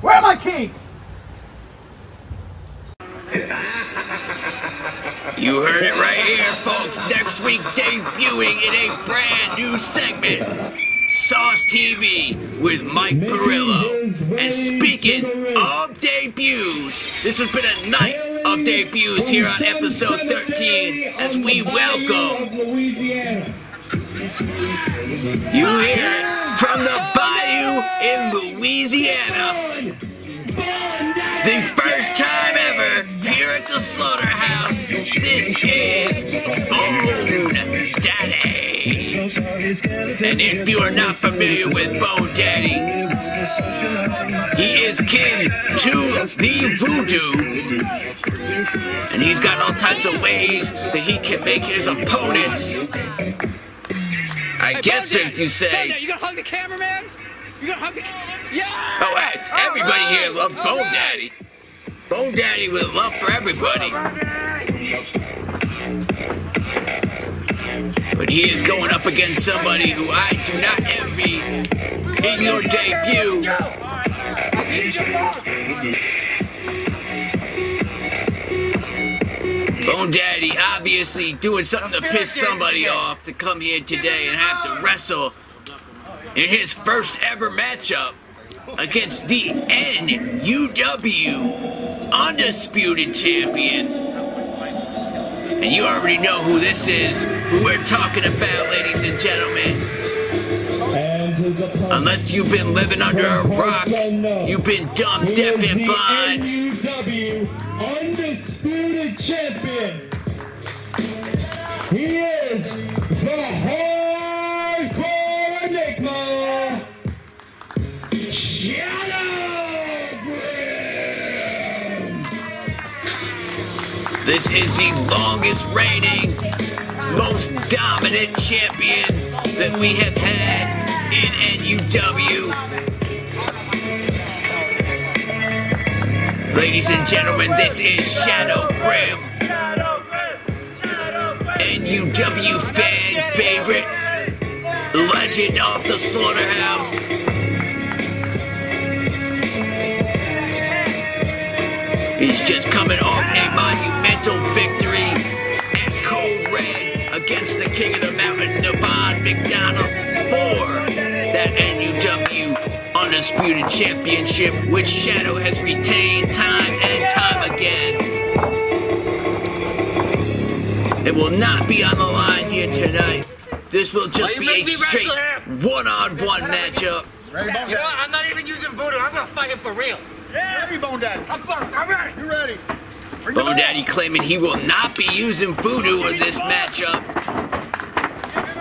Where are my keys? You heard it right here, folks. Next week, debuting in a brand new segment, Sauce TV with Mike Perillo. And speaking of debuts, this has been a night of debuts here on episode 13 as we welcome. You hear it from the bayou in Louisiana. The first time ever here at the Slaughterhouse, this is Bone Daddy. And if you are not familiar with Bone Daddy, he is kin to the voodoo. And he's got all types of ways that he can make his opponents. I guess if you say... You gonna hug the cameraman? You gonna hug the yeah! Oh, everybody here loves Bone Daddy. Bone Daddy with love for everybody. But he is going up against somebody who I do not envy in your debut. Bone Daddy obviously doing something to piss somebody off to come here today and have to wrestle in his first ever matchup against the NUW Undisputed Champion. And you already know who this is, who we're talking about, ladies and gentlemen. Unless you've been living under a rock, you've been dumb, deaf, and blind. NUW Undisputed Champion. He is the Hardcore Enigma. This is the longest reigning, most dominant champion that we have had in NUW. Ladies and gentlemen, this is Shadow Grim. NUW fan favorite, legend of the Slaughterhouse. He's just coming off a monumental victory at Code Red against the King of the Mountain, Navon McDonald, for that NUW Undisputed Championship, which Shadow has retained time and time again. It will not be on the line here tonight. This will just be a straight one-on-one matchup. You know what? I'm not even using voodoo. I'm gonna fight him for real. Yeah. Ready, Bone Daddy. I'm ready. You ready? Bone Daddy claiming he will not be using voodoo in this matchup.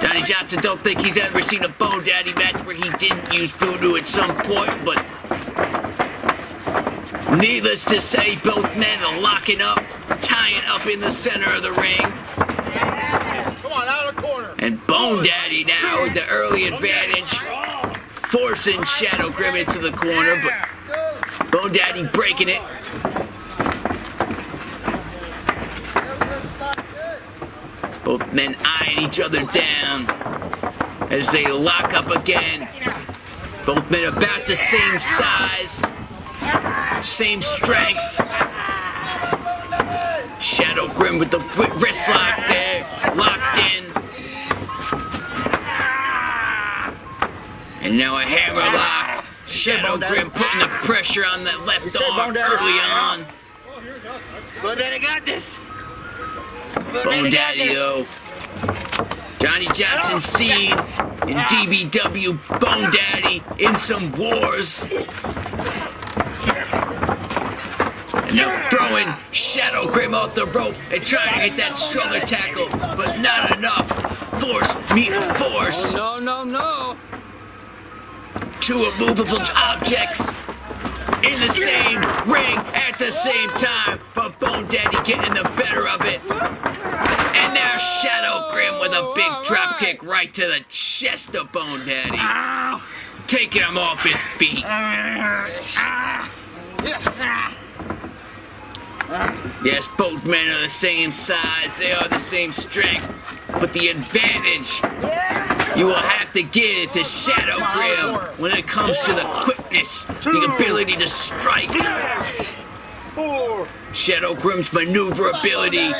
Johnny Johnson don't think he's ever seen a Bone Daddy match where he didn't use voodoo at some point, but needless to say, both men are locking up, tying up in the center of the ring. Come on, out of the corner. And Bone Daddy now with the early advantage, forcing Shadow Grim into the corner, but Bone Daddy breaking it. Both men eyeing each other down as they lock up again. Both men about the same size, same strength. Shadow Grim with the wrist lock there, locked in. And now a hammer lock. Shadow Grim putting the pressure on that left arm early on. Bone Daddy got this. Bone Daddy, though. Johnny Johnson seen in DBW, Bone Daddy in some wars. And they're throwing Shadow Grim off the rope and trying to get that shoulder tackle, but not enough. Force meeting force. Oh, no. Two immovable objects in the same ring at the same time, but Bone Daddy getting the better of it. And now Shadow Grim with a big drop kick right to the chest of Bone Daddy, taking him off his feet. Yes, both men are the same size, they are the same strength, but the advantage you will have to give to Shadow Grim when it comes to the quickness, the ability to strike. Shadow Grim's maneuver ability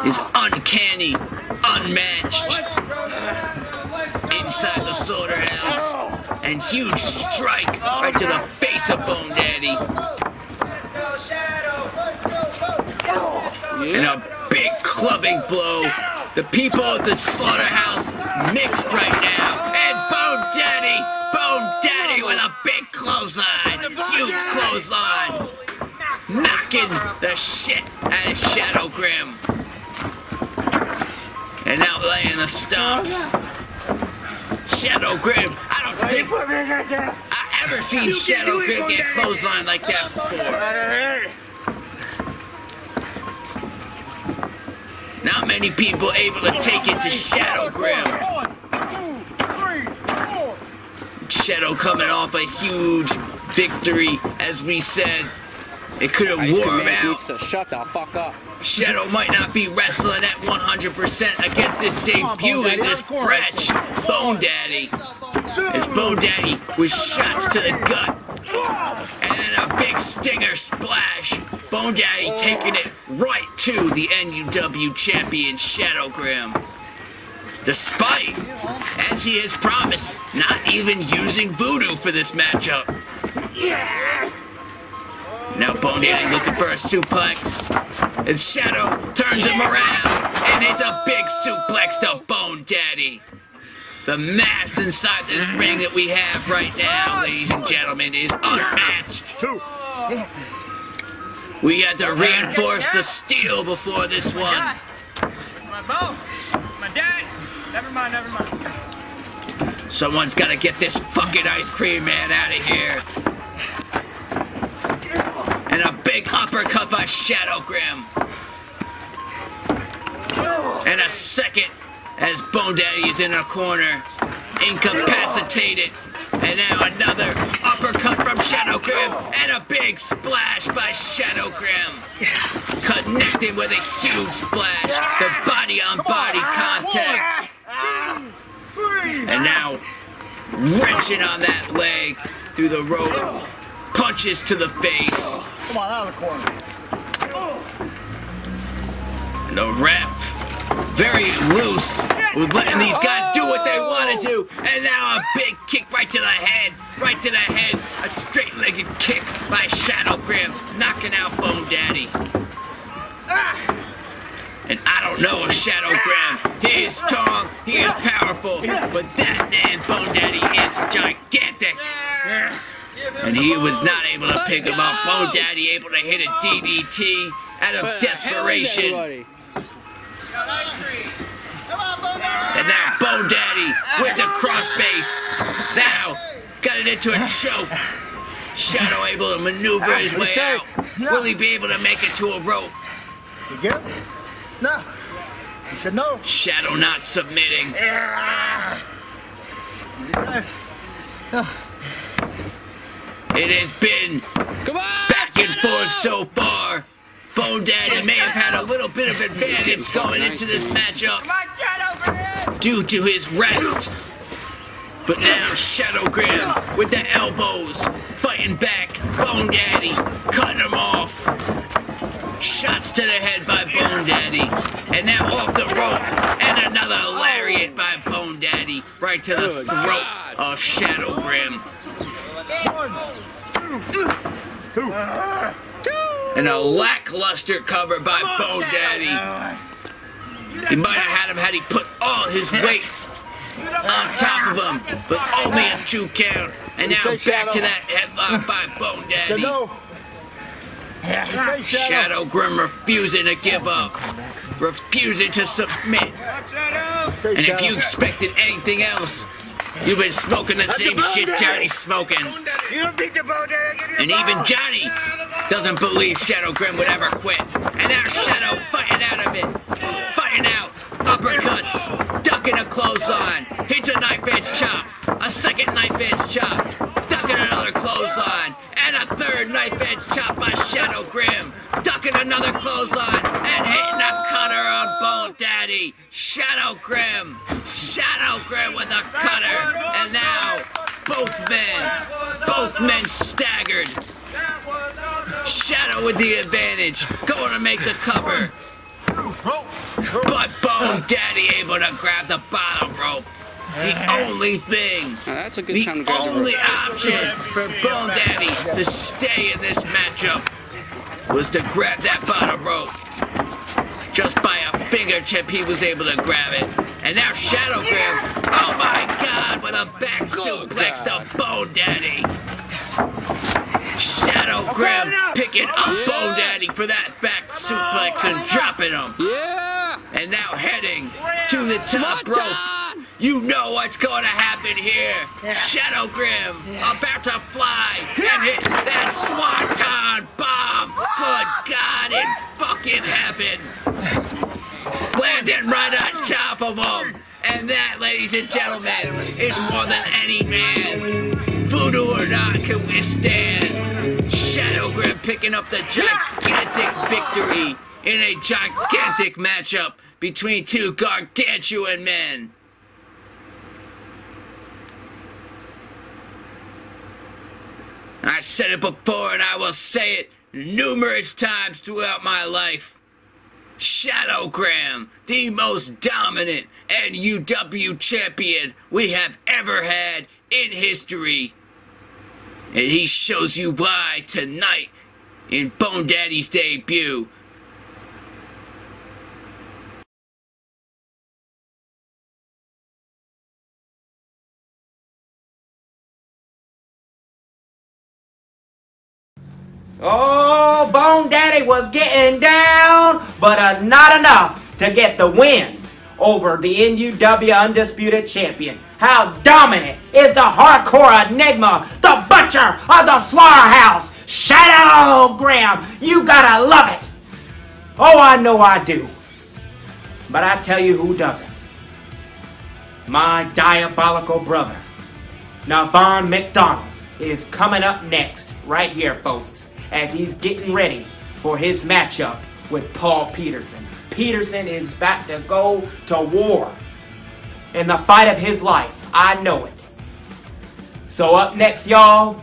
is uncanny, unmatched. Inside the Slaughterhouse, and huge strike right to the face of Bone Daddy. And a big clubbing blow. The people at the Slaughterhouse mixed right now. And Bone Daddy with a big clothesline, huge clothesline, knocking the shit out of Shadow Grim. And now laying the stomps. Shadow Grim, I don't think I've ever seen Shadow Grim get clothesline like that before. Not many people able to take it to Shadow Grim. Shadow coming off a huge victory, as we said. It could have wore him out. To shut the fuck up. Shadow might not be wrestling at 100% against this debuting, this fresh Bone Daddy. As Bone Daddy with shots to the gut. And then a big stinger splash. Bone Daddy taking it right to the NUW champion Shadow Grim. Despite, as he has promised, not even using voodoo for this matchup. Now Bone Daddy looking for a suplex. And Shadow turns him around, and it's a big suplex to Bone Daddy. The mass inside this ring that we have right now, ladies and gentlemen, is unmatched. We had to reinforce the steel before this one. My bone. My dad. Never mind. Someone's got to get this fucking ice cream man out of here. And a big uppercut by Shadow Grim. And a second as Bone Daddy is in a corner, incapacitated. And now another uppercut uppercut from Shadow Grim, and a big splash by Shadow Grim. Connected with a huge splash, the body-on-body contact. And now, wrenching on that leg through the rope, punches to the face. Come on, out of the corner. And the ref, very loose, with letting these guys do what they want to do. And now a big kick right to the head, a straight-legged kick by Shadow Grim, knocking out Bone Daddy. And I don't know if Shadow Grim, he is strong, he is powerful, but that man, Bone Daddy, is gigantic. And he was not able to pick him up. Bone Daddy able to hit a DDT out of desperation. And now Bone Daddy with the crossface. Now got it into a choke. Shadow able to maneuver his way out. Will he be able to make it to a rope? You get it? No. You should know. Shadow not submitting. It has been back and forth so far. Bone Daddy may have had a little bit of advantage going into this matchup due to his rest. But now Shadow Grim with the elbows, fighting back. Bone Daddy cutting him off. Shots to the head by Bone Daddy. And now off the rope. And another lariat by Bone Daddy. Right to the throat of Shadow Grim. And a lackluster cover by Bone Daddy. He might have had him had he put all his weight on top of him, but only a 2 count. And now back to that headlock by Bone Daddy. Shadow Grim refusing to give up, refusing to submit. And if you expected anything else, you've been smoking the same shit Johnny's smoking. And even Johnny doesn't believe Shadow Grim would ever quit. And now Shadow fighting out of it. Fighting out. Uppercuts. Ducking a clothesline. Hits a knife edge chop. A second knife edge chop. Ducking another clothesline. And a third knife edge chop by Shadow Grim. Ducking another clothesline. And hitting a cutter on Bone Daddy. Shadow Grim. Shadow Grim with a cutter. And now both men staggered. Shadow with the advantage, going to make the cover. But Bone Daddy able to grab the bottom rope. The only thing, that's a good time to grab the only option for Bone Daddy to stay in this matchup was to grab that bottom rope. Just by a fingertip, he was able to grab it. And now Shadow Grim, oh my God, with a back suplex to Bone Daddy. Shadow Grim picking up Bone Daddy for that back suplex and dropping him. And now heading to the top rope. You know what's going to happen here. Shadow Grim about to fly and hit that Swanton bomb. Good God in fucking heaven. Landing right on top of him. And that, ladies and gentlemen, is more than any man, voodoo or not, can withstand. Shadow Grim picking up the gigantic victory in a gigantic matchup between two gargantuan men. I said it before and I will say it numerous times throughout my life. Shadow Grim, the most dominant NUW champion we have ever had in history. And he shows you why tonight in Bone Daddy's debut. Oh, Bone Daddy was getting down, but not enough to get the win over the NUW Undisputed Champion. How dominant is the hardcore enigma, the butcher of the slaughterhouse, Shadow Grim. You gotta love it. Oh, I know I do. But I tell you who doesn't. My diabolical brother, Navon McDonald, is coming up next, right here, folks, as he's getting ready for his matchup with Paul Peterson. Peterson is about to go to war in the fight of his life. I know it. So up next, y'all,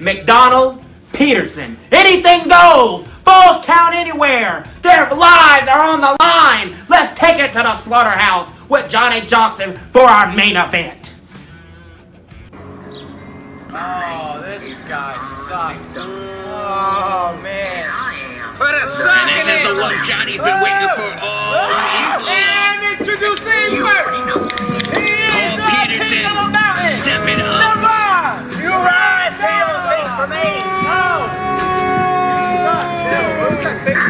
McDonald, Peterson. Anything goes. Falls count anywhere. Their lives are on the line. Let's take it to the slaughterhouse with Johnny Johnson for our main event. Oh, this guy sucks. Oh, man. Put a And this is the one Johnny's been waiting for all week long. And introducing first, Paul Peterson stepping up. you rise, say your thing for me. No. Where's that face?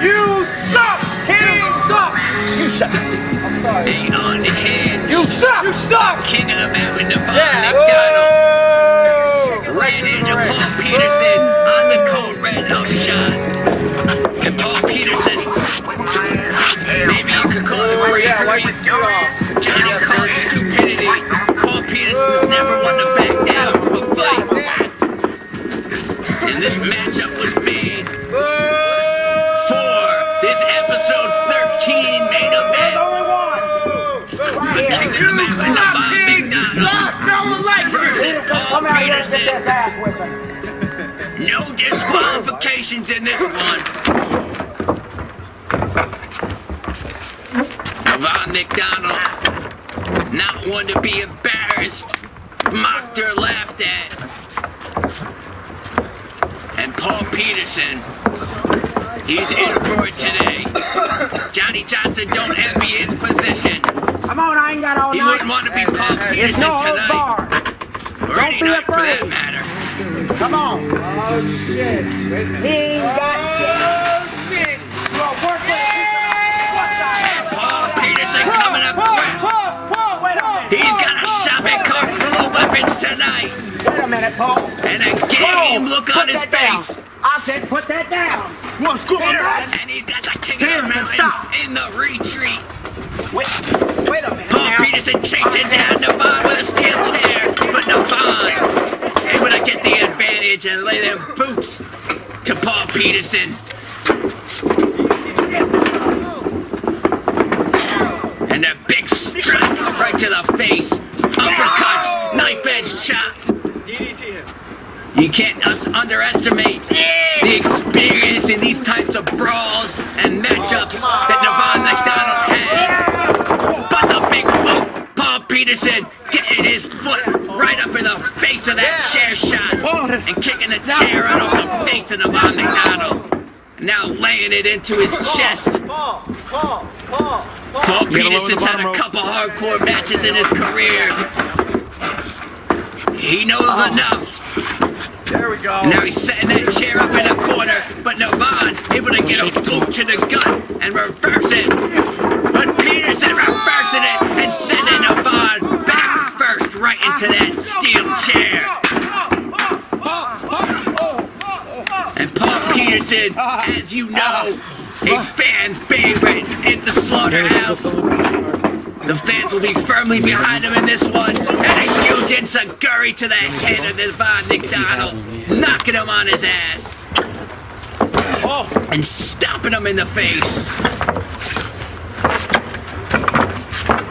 You suck, King. Suck. You suck. I'm sorry. A unhinged You suck. You suck. king of the mountain, Devon McDonald, ran into Paul Peterson on the cold red upshot. And Paul Peterson, maybe you could call it bravery. Johnny called stupidity. Paul Peterson's never one to back down from a fight. And this matchup was made for this episode 13 main event. The king of the mountain, Devon McDonald, versus Paul Peterson. No disqualifications in this one. Devon McDonald, not one to be embarrassed, mocked or laughed at. And Paul Peterson, he's in for it today. Johnny Johnson don't envy his position. Come on, I ain't got all He night. wouldn't want to be Paul Peterson tonight. Or any night for that matter. Come on. Oh, shit. He ain't got shit. And Paul Peterson coming up quick. He's got a shopping cart full of weapons tonight. Wait a minute, Paul. And a game look on his face. I said put that down. What's going on? And he's got the king of the mountain in the retreat. Wait a minute. Paul Peterson chasing down Devon with a steel chair. But Devon able to get the advantage and lay them boots to Paul Peterson. And a big strike right to the face. Uppercuts, knife edge chop. You can't underestimate the experience in these types of brawls and matchups that Devon McDonald has. But the big boot, Paul Peterson getting his foot right up in the face of that chair shot and kicking the chair right off the face of Devon McDonald. Now laying it into his chest. Paul Peterson's had a couple hardcore matches in his career. He knows enough. There we go. And now he's setting that chair up in a corner, but Devon able to get a boot to the gut and reverse it. But Peterson reversing it and sending Devon back first right into that steel chair. And Paul Peterson, as you know, a fan favorite at the Slaughterhouse. The fans will be firmly behind him in this one, and a huge enziguri to the head of Devon McDonald, knocking him on his ass, and stomping him in the face.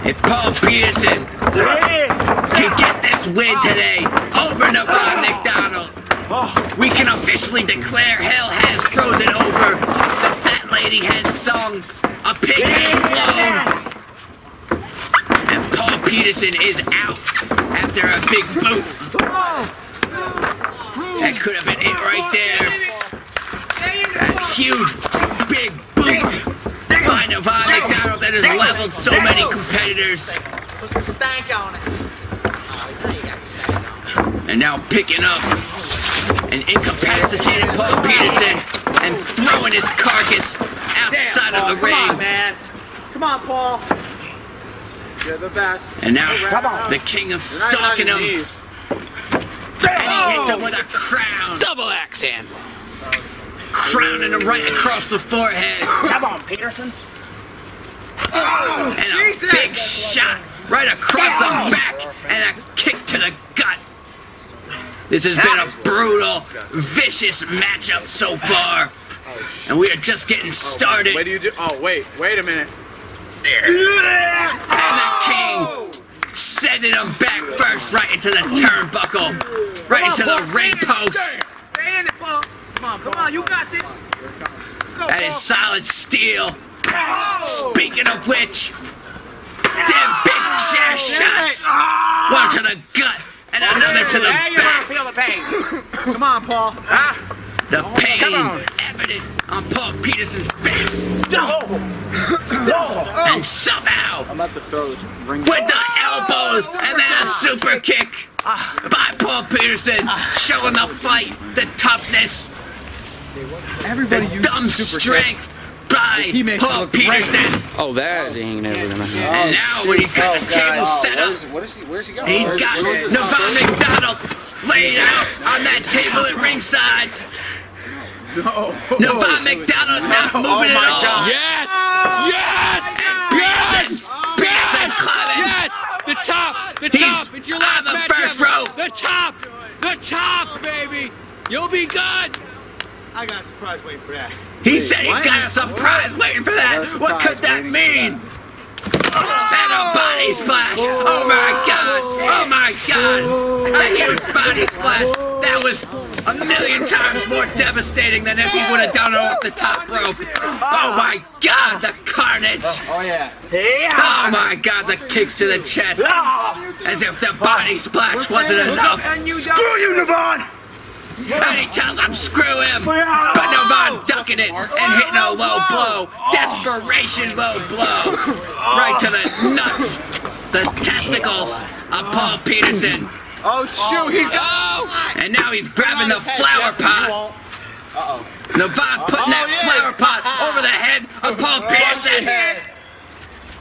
If Paul Peterson can get this win today over Devon McDonald, we can officially declare hell has frozen over, the fat lady has sung, a pig has blown, and Paul Peterson is out after a big boot. That could have been it right there. That huge, big boot by Devon McDonald that has leveled so many competitors. Put some stank on it. And now picking up an incapacitated Paul Peterson and throwing his carcass outside of the ring. Come on, man. Come on, Paul. You're the best. And now the king of stalking him. And he hits him with a crown. Double axe handle. Crowning him right across the forehead. Come on, Peterson. And a big shot right across the back. And a kick to the gut. This has been a brutal, vicious matchup so far. And we are just getting started. What do you do? Oh, wait a minute. And the King sending him back first right into the turnbuckle. Right into the ring post. Stay in it, Paul. Come on, you got this. Let's go, That is solid steel. Speaking of which, them big chair shots. One to the gut and another to the back. Feel the pain. Come on, Paul. The pain evident on Paul Peterson's face. And somehow, I'm about to throw this ring. with the elbows and then a super kick by Paul Peterson, showing the fight, the toughness, Everybody the uses dumb super strength by He makes it Paul look great. Peterson. Oh, that ain't never gonna happen. And now when he's got the table set up, Where's he going? he's got Navon McDonald laid out on that table at ringside. Navon McDonald not moving at all. Yes! Yes! Peterson climbing. Yes! The top! He's It's your on last the match first ever. rope. The top, baby! You'll be good! I got a surprise waiting for that. He said he's got a surprise waiting for that. What could that mean? And a body splash. Oh my God. Oh my God. A huge body splash. That was a million times more devastating than if he would have done it off the top rope. Oh my God. The carnage. Oh, yeah. Oh my God. The kicks to the chest. As if the body splash wasn't enough. Screw you, Navon! And he tells him, screw him. But Navon ducking it and hitting a low blow. Desperation low blow. Right to the nuts. The testicles of Paul Peterson. Oh, shoot, he's got... Oh! And now he's grabbing the flower pot. Navon putting that flower pot over the head of Paul Peterson.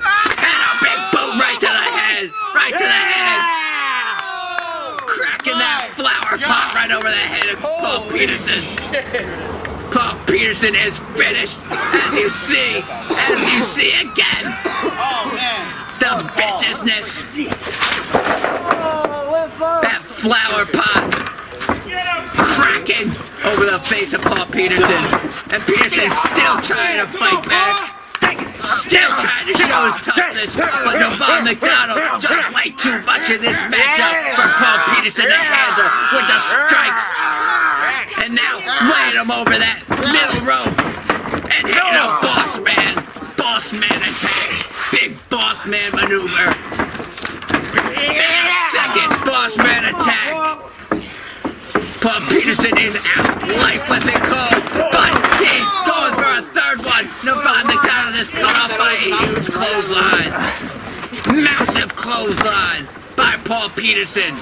And a big boot right to the head. Right to the head. Cracking that flower pot right over the head of Paul Peterson. Paul Peterson is finished, as you see again. Oh, man. The viciousness. That flower pot cracking over the face of Paul Peterson. And Peterson's still trying to fight back. Still trying to show his toughness, but Navon McDonald just way too much in this matchup for Paul Peterson to handle with the strikes. And now laying him over that middle rope and hitting a boss man attack, big boss man maneuver. And a second boss man attack. Paul Peterson is out, lifeless and cold, but he's going for a third one. Navon McDonald is cut off by a huge clothesline. Massive clothesline by Paul Peterson.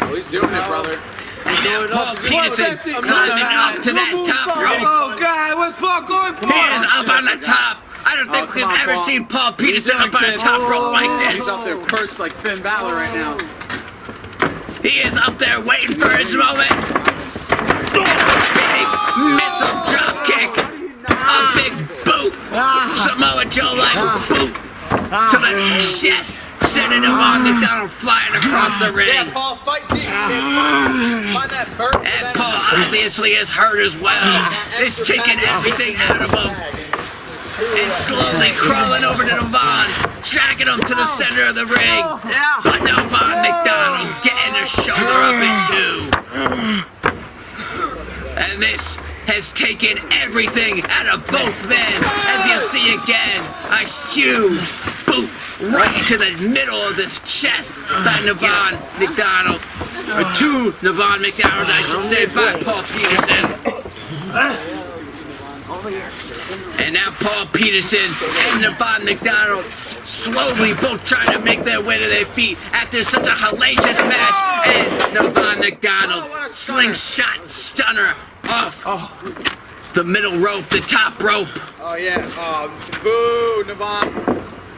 Oh, he's doing it, brother. And now Paul Peterson climbing up to that top rope. Oh, God, what's Paul going for? He is up on the top. I don't think we've ever seen Paul Peterson up on a top rope like this. He's up there perched like Finn Balor right now. He is up there waiting for his moment. And a big missile drop kick. A big boot. Samoa Joe-like boot to the chest. Sending Navon McDonald flying across the ring. Paul, fight deep. Find that bird. And Paul obviously is hurt as well. It's taking everything out of him. And slowly crawling over to Navon, dragging him to the center of the ring. But Navon McDonald getting his shoulder up in two. And this has taken everything out of both men. As you see again, a huge boot right to the middle of this chest by Navon McDonald. Or to Navon McDonald, I should say, by Paul Peterson. And now Paul Peterson and Navon McDonald slowly both trying to make their way to their feet after such a hellacious match. And Navon McDonald slingshot stunner off the middle rope, the top rope. Oh, yeah. Oh, boo, Navon.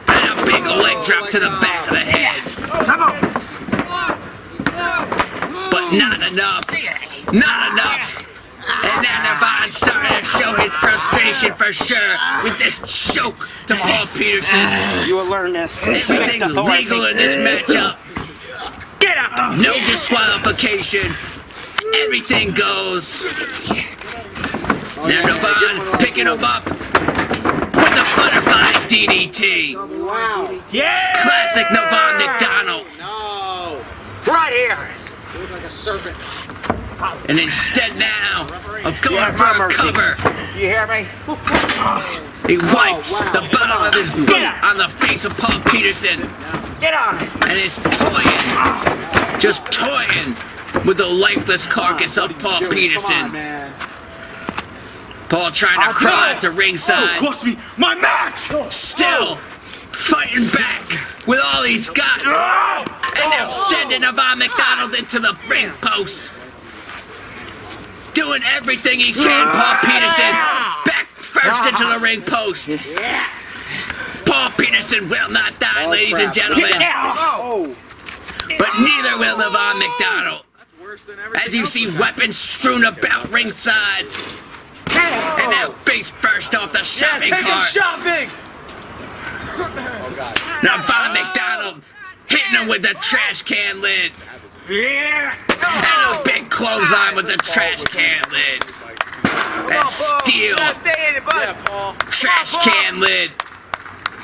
And a big leg drop to the back of the head. But not enough. Not enough. And now Navon's starting to show his frustration for sure with this choke to Paul Peterson. You will learn this. Everything's legal in this matchup. Get up! No disqualification. everything goes. Now Devon picking him up with the butterfly DDT. Wow. Yeah! Classic Devon McDonald. No. Right here. You look like a serpent. And instead now of going for a cover, You hear me? he wipes the bottom of his boot on the face of Paul Peterson. Get on it. And is toying, just toying with the lifeless carcass of Paul Peterson. Come on, man. Paul trying to crawl to ringside. Cost me my match. Still fighting back with all he's got. And now sending Devon McDonald into the ring post. Doing everything he can, Paul Peterson. Back first into the ring post. Paul Peterson will not die, ladies and gentlemen. But neither will Devon McDonald. As you see weapons strewn about ringside. And now face first off the shopping cart. Shopping. Devon McDonald hitting him with the trash can lid. And a big clothesline with the trash can lid. That steel trash can lid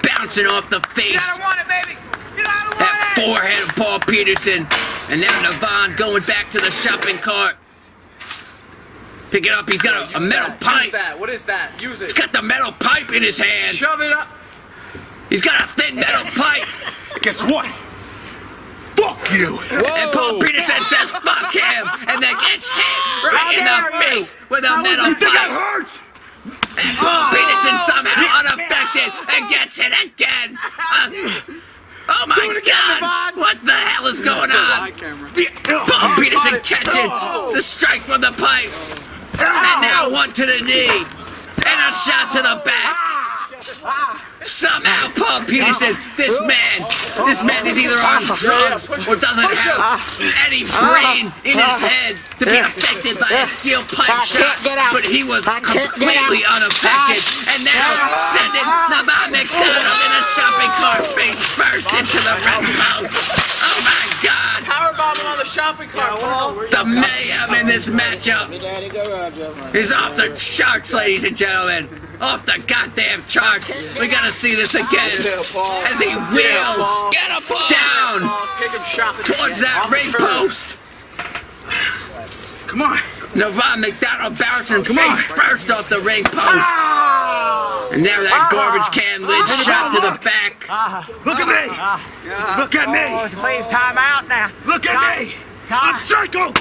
bouncing off the face. That forehead of Paul Peterson. And now Devon going back to the shopping cart. Pick it up, he's got a metal pipe. What is that? Use it. He's got the metal pipe in his hand. Shove it up. He's got a thin metal pipe. Guess what? Fuck you. And Paul Peterson says fuck him. And then gets hit right in the face with a metal pipe. And Paul Peterson somehow unaffected and gets hit again. Oh my God! What the hell is going on? Paul Peterson catching the strike from the pipe. And now one to the knee. And a shot to the back. Somehow Paul Peterson, this man is either on drugs or doesn't have any brain in his head to be affected by a steel pipe shot, but he was completely unaffected. And now sending Devon McDonald in a shopping cart face first into the ring post. Oh my God! Powerbomb on the shopping cart, Paul. The mayhem in this matchup is off the charts, ladies and gentlemen. Off the goddamn charts. We gotta see this again as he wheels down towards that ring post. Come on. Devon McDonald bouncing face first off the ring post. And there that garbage can lid shot to the back. Look at me. Look at me. Please time out now. Look at me. I'm psycho.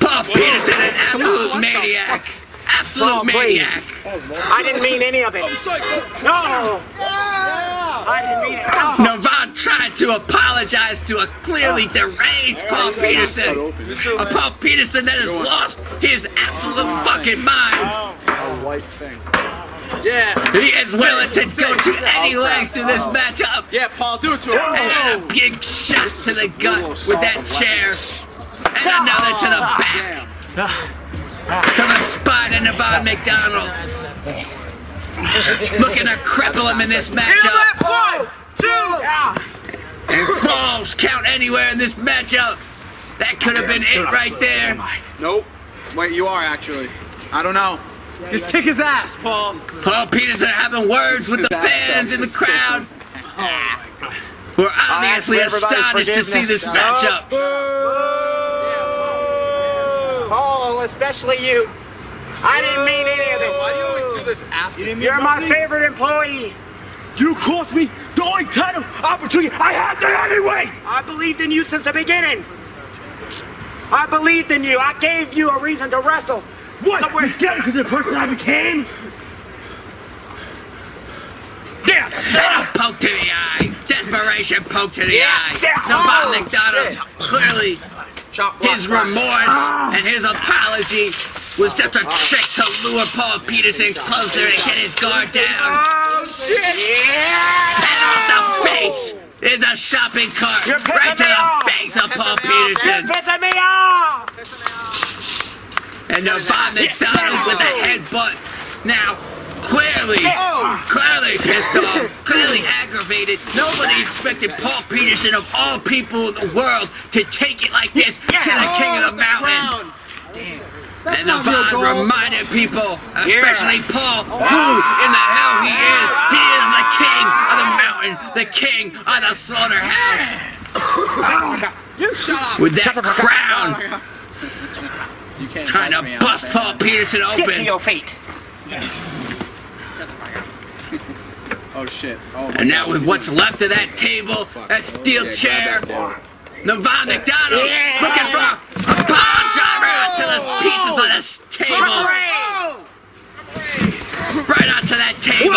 Paul Peterson, an absolute maniac. Absolute maniac. I didn't mean any of it. No. I didn't mean it. No. Devon tried to apologize to a clearly deranged Paul Peterson. A Paul Peterson that has lost his absolute fucking mind. Yeah. He is willing to go to any length in this matchup. Yeah, Paul, do it to him. And a big shot to the gut with that chair. And another to the back. To the spine of Devon McDonald. Looking to cripple him in this matchup. 1, 2. And falls count anywhere in this matchup. That could have been it right there. Nope. Wait, you are actually. I don't know. Just kick his ass, Paul. Paul Peterson having words with the fans in the crowd. Who are obviously astonished to see this matchup. Paul, especially you. I didn't mean any of it. Why do you always do this after? You're my favorite employee. You cost me the only title opportunity I had there anyway. I believed in you since the beginning. I believed in you. I gave you a reason to wrestle. What? You scared because of the person I became? Yeah. And a poke to the eye. Desperation poke to the eye. Devon McDonald clearly his remorse and his apology was just a trick to lure Paul Peterson closer and get his guard down. Oh shit! Yeah! And off the face in the shopping cart, right to the face of Paul Peterson. You're pissing me off! And Devon McDonald with a headbutt. Now Clearly pissed off, clearly aggravated. Nobody expected Paul Peterson, of all people in the world, to take it like this to the king of the mountain. And Navon reminded people, especially Paul, who in the hell he is. He is the king of the mountain, the king of the slaughterhouse. You shut up. With that crown, trying to bust Paul Peterson open. Get to your feet. Oh shit. Oh, and now with what's left of that table, that steel chair, Navon McDonald looking for a power driver onto the pieces of this table. Right onto that table.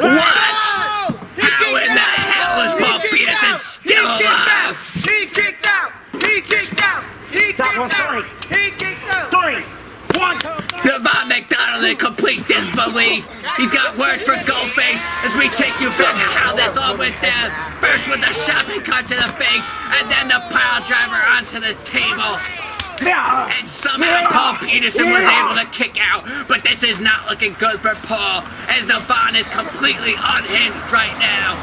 What? How in the hell is Paul Peterson still alive? He kicked out. He kicked out. He kicked out. He kicked out. 3, 1. Navon McDonald in complete disbelief. He's got words for Goldface as we take you back to how this all went down. First with the shopping cart to the face, and then the pile driver onto the table. And somehow Paul Peterson was able to kick out, but this is not looking good for Paul, as Navon is completely unhinged right now.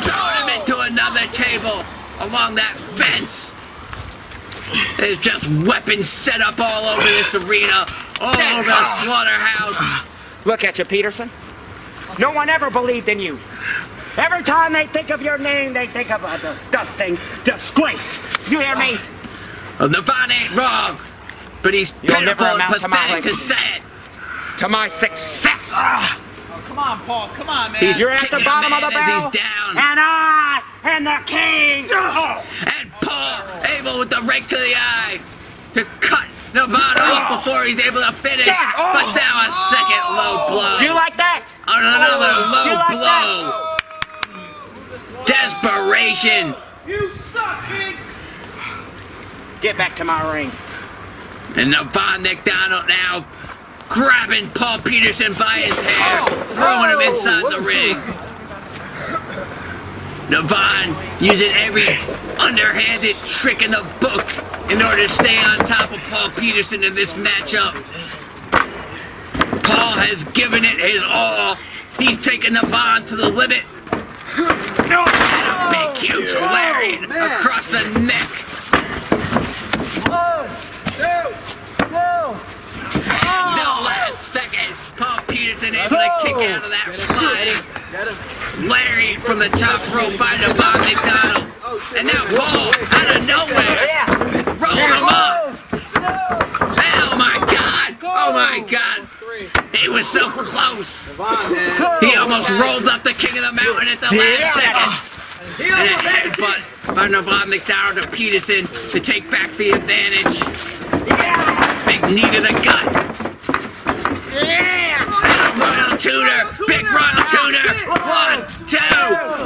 Throwing him into another table along that fence. There's just weapons set up all over this arena, all over the slaughterhouse. Look at you, Peterson. No one ever believed in you. Every time they think of your name, they think of a disgusting disgrace. You hear me? Well, Navon ain't wrong, but he's pitiful and pathetic to say it. To my success. Oh, come on, Paul. Come on, man. You're at the bottom of the barrel, he's down. and I am the king. And Paul able with the rake to the eye to cut Navon off before he's able to finish. But now a second low blow. You like that? Another low blow. That? Desperation. You suck, kid. Get back to my ring. And Navon McDonald now grabbing Paul Peterson by his hair, throwing him inside the ring. Navon using every underhanded trick in the book in order to stay on top of Paul Peterson in this matchup. Paul has given it his all. He's taken Navon to the limit. And a big, huge lariat across the neck. The last second, Paul Peterson able to kick out of that flying lariat from the top rope by Navon McDonald. And now Paul, out of nowhere, rolled him up. Oh my God! Oh my God! He was so close. He almost rolled up the king of the mountain at the last second. And a headbutt by Navon McDonald to Peterson to take back the advantage. Big knee to the gut. And a royal tuner. Big royal tuner. 1, 2.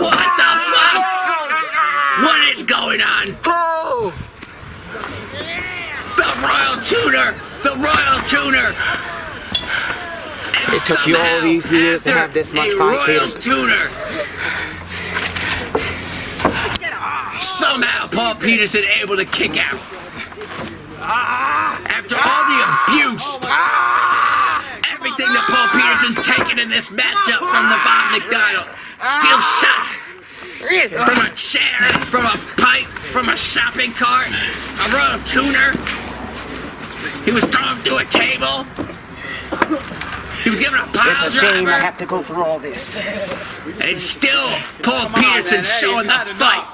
What the fuck? What is going on? The royal tuner. The royal tuner. And it took you all these years to have this much fun, royal Peterson. tuner. Somehow Paul Peterson able to kick out. After all the abuse, everything that Paul Peterson's taken in this matchup from Navon McDonald. Steel shots from a chair, from a pipe, from a shopping cart, a royal tuner. He was thrown through a table. He was given a pile driver. It's a shame I have to go through all this. And still, Paul Peterson showing the fight.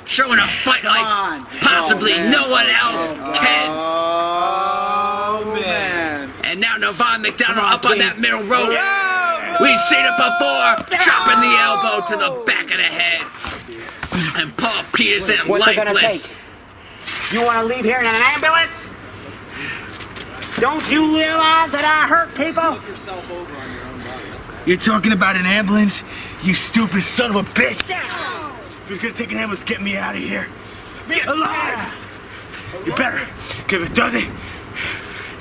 Showing a fight like possibly no one else can. Oh, man. And now Navon McDonald up on that middle rope. We've seen it before. Chopping the elbow to the back of the head. And Paul Peterson lifeless. You want to leave here in an ambulance? Don't you realize that I hurt people? You're talking about an ambulance? You stupid son of a bitch! If you're gonna take an ambulance, get me out of here. Be alive! You better, because if it doesn't,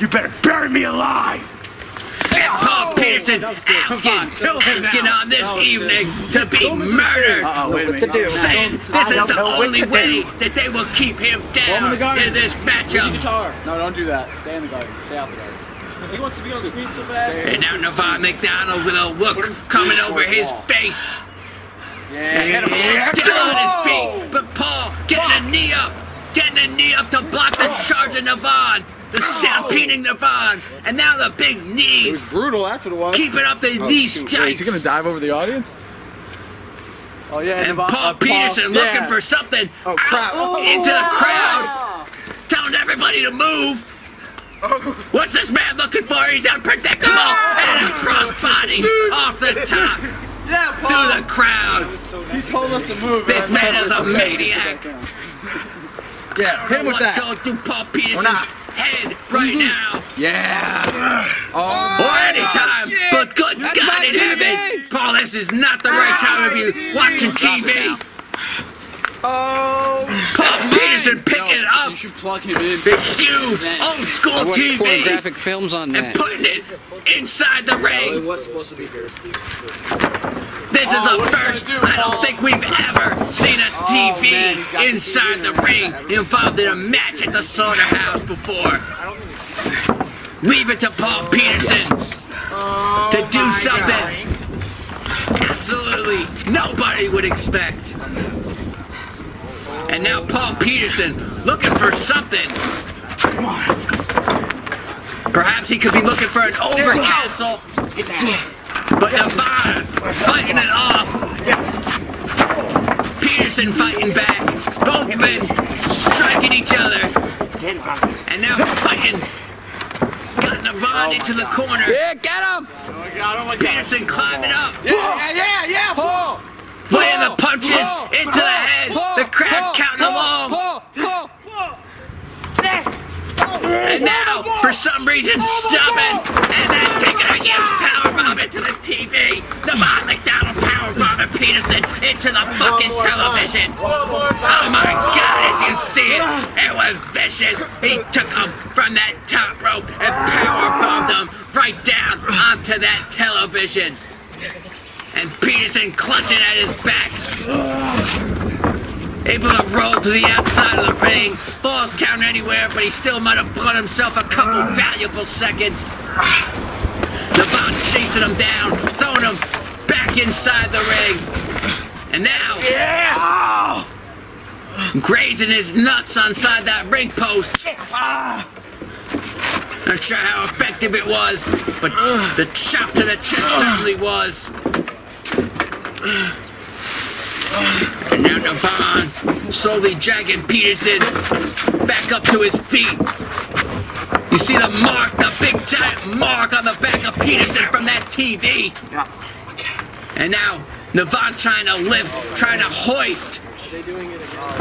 you better bury me alive! And Paul Peterson asking on this evening to be murdered. Saying this is the only way that they will keep him down in this matchup. No, don't do that. Stay in the garden. Stay out the garden. He wants to be on screen so bad. And now Navon McDonald with a look coming over his face. And still on his feet, but Paul getting a knee up to block the charge of Navon. The stampeding Navon, and now the big knees. It was brutal, that's what it was. Keeping up the knee strikes. Is he gonna dive over the audience? Oh yeah. And Paul Peterson looking for something into the crowd, telling everybody to move. What's this man looking for? He's unpredictable. And a crossbody off the top through the crowd. He told us to move. This man is a maniac. Yeah, hit him with that. Let's go through Paul Peterson's head right now. Yeah. Or anytime, but good God in heaven. Paul, this is not the right time to be watching TV. Paul Peterson picking it up. You should plug him in. The huge old school TV. Pornographic films on that. And putting it inside the ring. It was supposed to be very steep. This is a first. I don't think we've ever seen a TV inside the ring involved in a match at the Slaughterhouse before. Leave it to Paul Peterson to do something absolutely nobody would expect. And now Paul Peterson looking for something. Perhaps he could be looking for an overcastle. But Navon fighting it off. Peterson fighting back. Both men striking each other. And now fighting. Got Navon into the corner. Yeah, get him! Peterson climbing up. Yeah! Paul! Laying the punches into the head. The crowd counting along. And now, for some reason, stopping, and then taking a huge powerbomb into the TV. Navon McDonald powerbombing Peterson into the fucking television. Oh my God, as you see it, it was vicious. He took him from that top rope and powerbombed him right down onto that television. And Peterson clutching at his back. Able to roll to the outside of the ring. Ball's count anywhere, but he still might have bought himself a couple valuable seconds. Navon chasing him down, throwing him back inside the ring. And now, grazing his nuts inside that ring post. Not sure how effective it was, but the chop to the chest certainly was. And now Navon slowly dragging Peterson back up to his feet. You see the mark, the big giant mark on the back of Peterson from that TV. And now Navon trying to lift, trying to hoist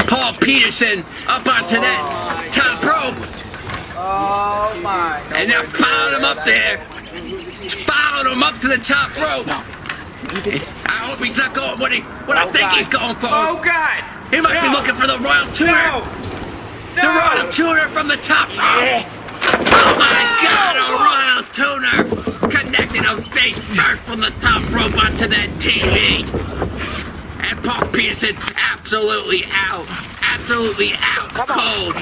Paul Peterson up onto that top rope. Oh my. And now following him up there. Following him up to the top rope. I hope he's not going what I think he's going for. Oh God! He might be looking for the Royal Tuner. The Royal Tuner from the top rope. Oh my God, a Royal Tuner connecting him face first from the top rope onto that TV. And Paul Peterson absolutely out. Absolutely out cold.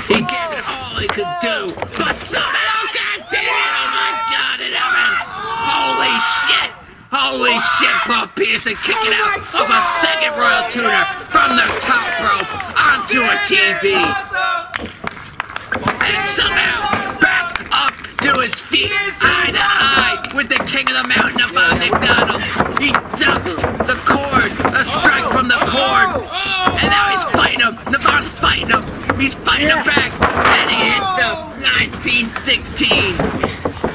He gave it all he could do, but somehow God did it. Oh my God in heaven. Holy shit. Holy shit, Paul Peterson kicking out of a second Royal Tuner from the top rope onto a TV. And somehow back up to his feet, eye to eye with the king of the mountain, Navon McDonald. He ducks the cord, a strike from the cord. And now he's fighting him. Navon's fighting him. He's fighting him back. And he hits the 1916.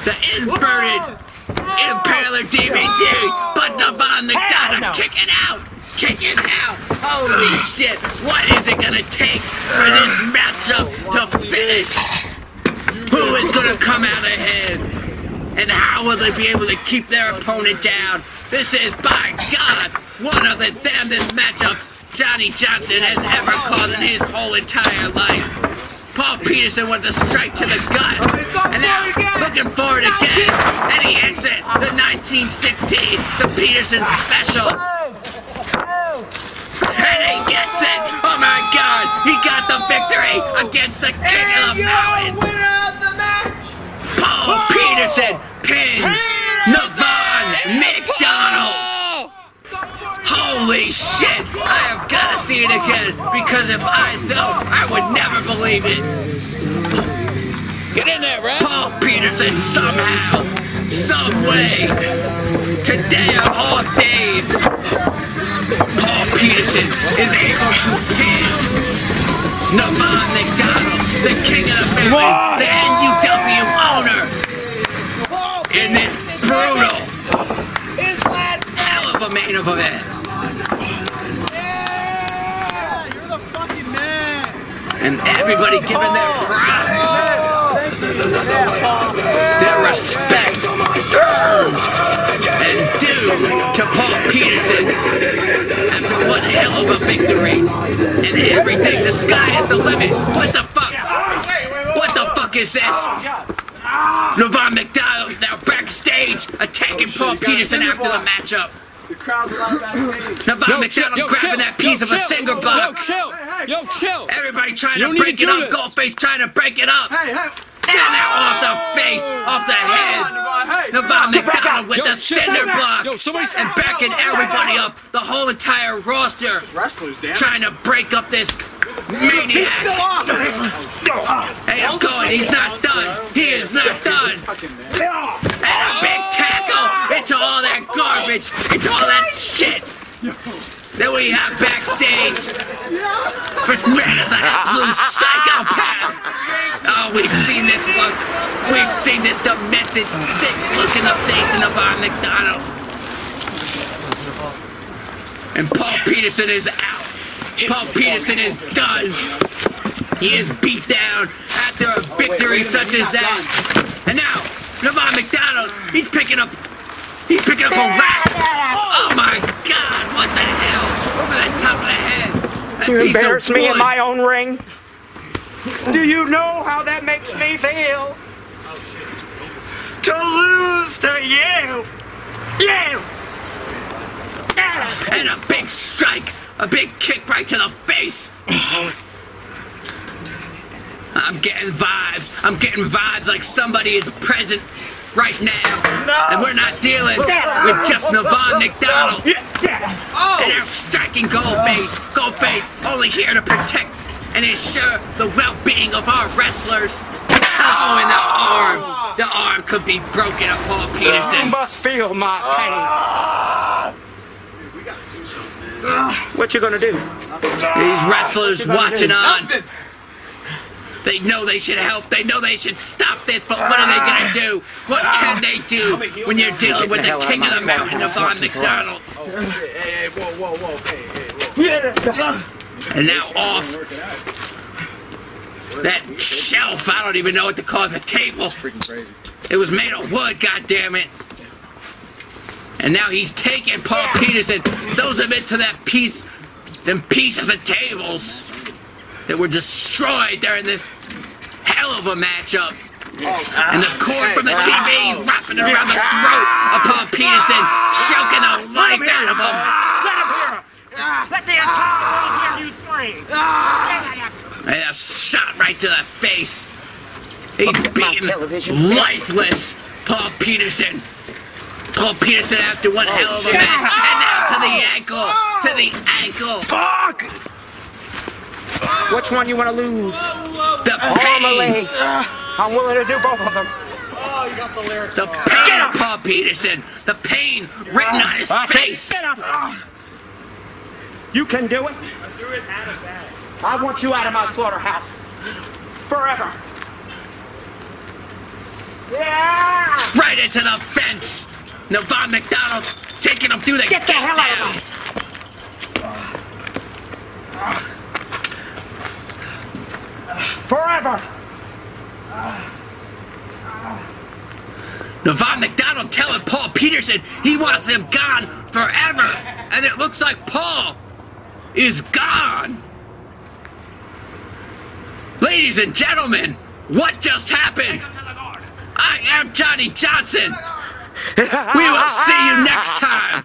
The inverted Impaler DVD, but Navon McDonald kicking out. Holy shit, what is it gonna take for this matchup to finish? Who is gonna come out ahead? And how will they be able to keep their opponent down? This is, by God, one of the damnedest matchups Johnny Johnson has ever called in his whole entire life. Paul Peterson with the strike to the gut. And now looking for it again. And he hits it. The 1916. The Peterson special. And he gets it. Oh my God. He got the victory against the king of the mountain. Winner of the match. Paul Paul Peterson pins Navon McDonald. Holy shit! I have got to see it again, because if I don't, I would never believe it. Get in there, Red. Paul Peterson somehow, some way, today of all days, Paul Peterson is able to pin Navon McDonald, the king of the family, the NUW owner, in this brutal, hell of a main event. You're the fucking man. And everybody giving their props, their respect earned and due to Paul Peterson after one hell of a victory. And everything, the sky is the limit. What the fuck? What the fuck is this? Navon McDonald now backstage attacking Paul Peterson after the matchup. The crowd's allowed backstage. Navon McDonald grabbing that piece of a cinder block. Yo, chill. Everybody trying to break it up. Goldface trying to break it up. And now off the face, off the head. Navon McDonald with the cinder block. And backing everybody up. The whole entire roster trying to break up this maniac. Hey, I'm going. He's not done. He is not done. And a big tackle into all that garbage, into all that shit that we have backstage. First man is a absolute psychopath. Oh, we've seen this look. We've seen this demented, sick look in the face of Navon McDonald. And Paul Peterson is out. Paul Peterson is done. He is beat down after a victory such as that. And now, Navon McDonald, he's picking up a rap. Oh my God, what the hell? Over the top of the head. That You piece embarrass of me in wood. my own ring. Do you know how that makes me feel? To lose to you. And a big strike, a big kick right to the face. I'm getting vibes. I'm getting vibes like somebody is present right now. And we're not dealing with just Navon McDonald. And they're striking Goldface. Goldface only here to protect and ensure the well-being of our wrestlers. Oh, and the arm. The arm could be broken of Paul You Peterson. must feel my pain. What you gonna do? These wrestlers watching on. They know they should help. They know they should stop this, but what are they gonna do? What can they do when you're dealing with the king of the mountain, Navon McDonald? Hey, whoa, hey. And now off that shelf, I don't even know what to call it, the table. Freaking crazy. It was made of wood, goddammit. And now he's taking Paul Peterson, throws him into that piece, them pieces of tables that were destroyed during this hell of a matchup. And the cord from the TV's wrapping around the throat of Paul Peterson, choking the life out of him. Let the entire world hear you scream. And a shot right to the face. He's beaten lifeless Paul Peterson. Paul Peterson after one hell of a match. And now to the ankle. To the ankle. Fuck! Which one you want to lose? The All my pain. legs. I'm willing to do both of them. Oh, you got the lyrics. The pain of Paul Peterson. The pain written on his face. Get up. You can do it. I want you out of my slaughterhouse. Forever. Yeah! Right into the fence. Navon McDonald taking him through the Get the hell out now. of me. Forever. Navon McDonald telling Paul Peterson he wants him gone forever. And it looks like Paul is gone. Ladies and gentlemen, what just happened? I am Johnny Johnson. We will see you next time.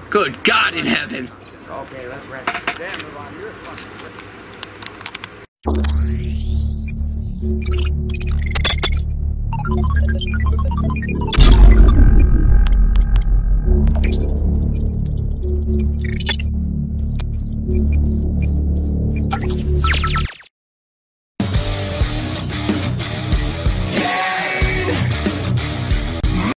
Good God in heaven. Okay, let's rest. Damn, Navon, you're a fucking...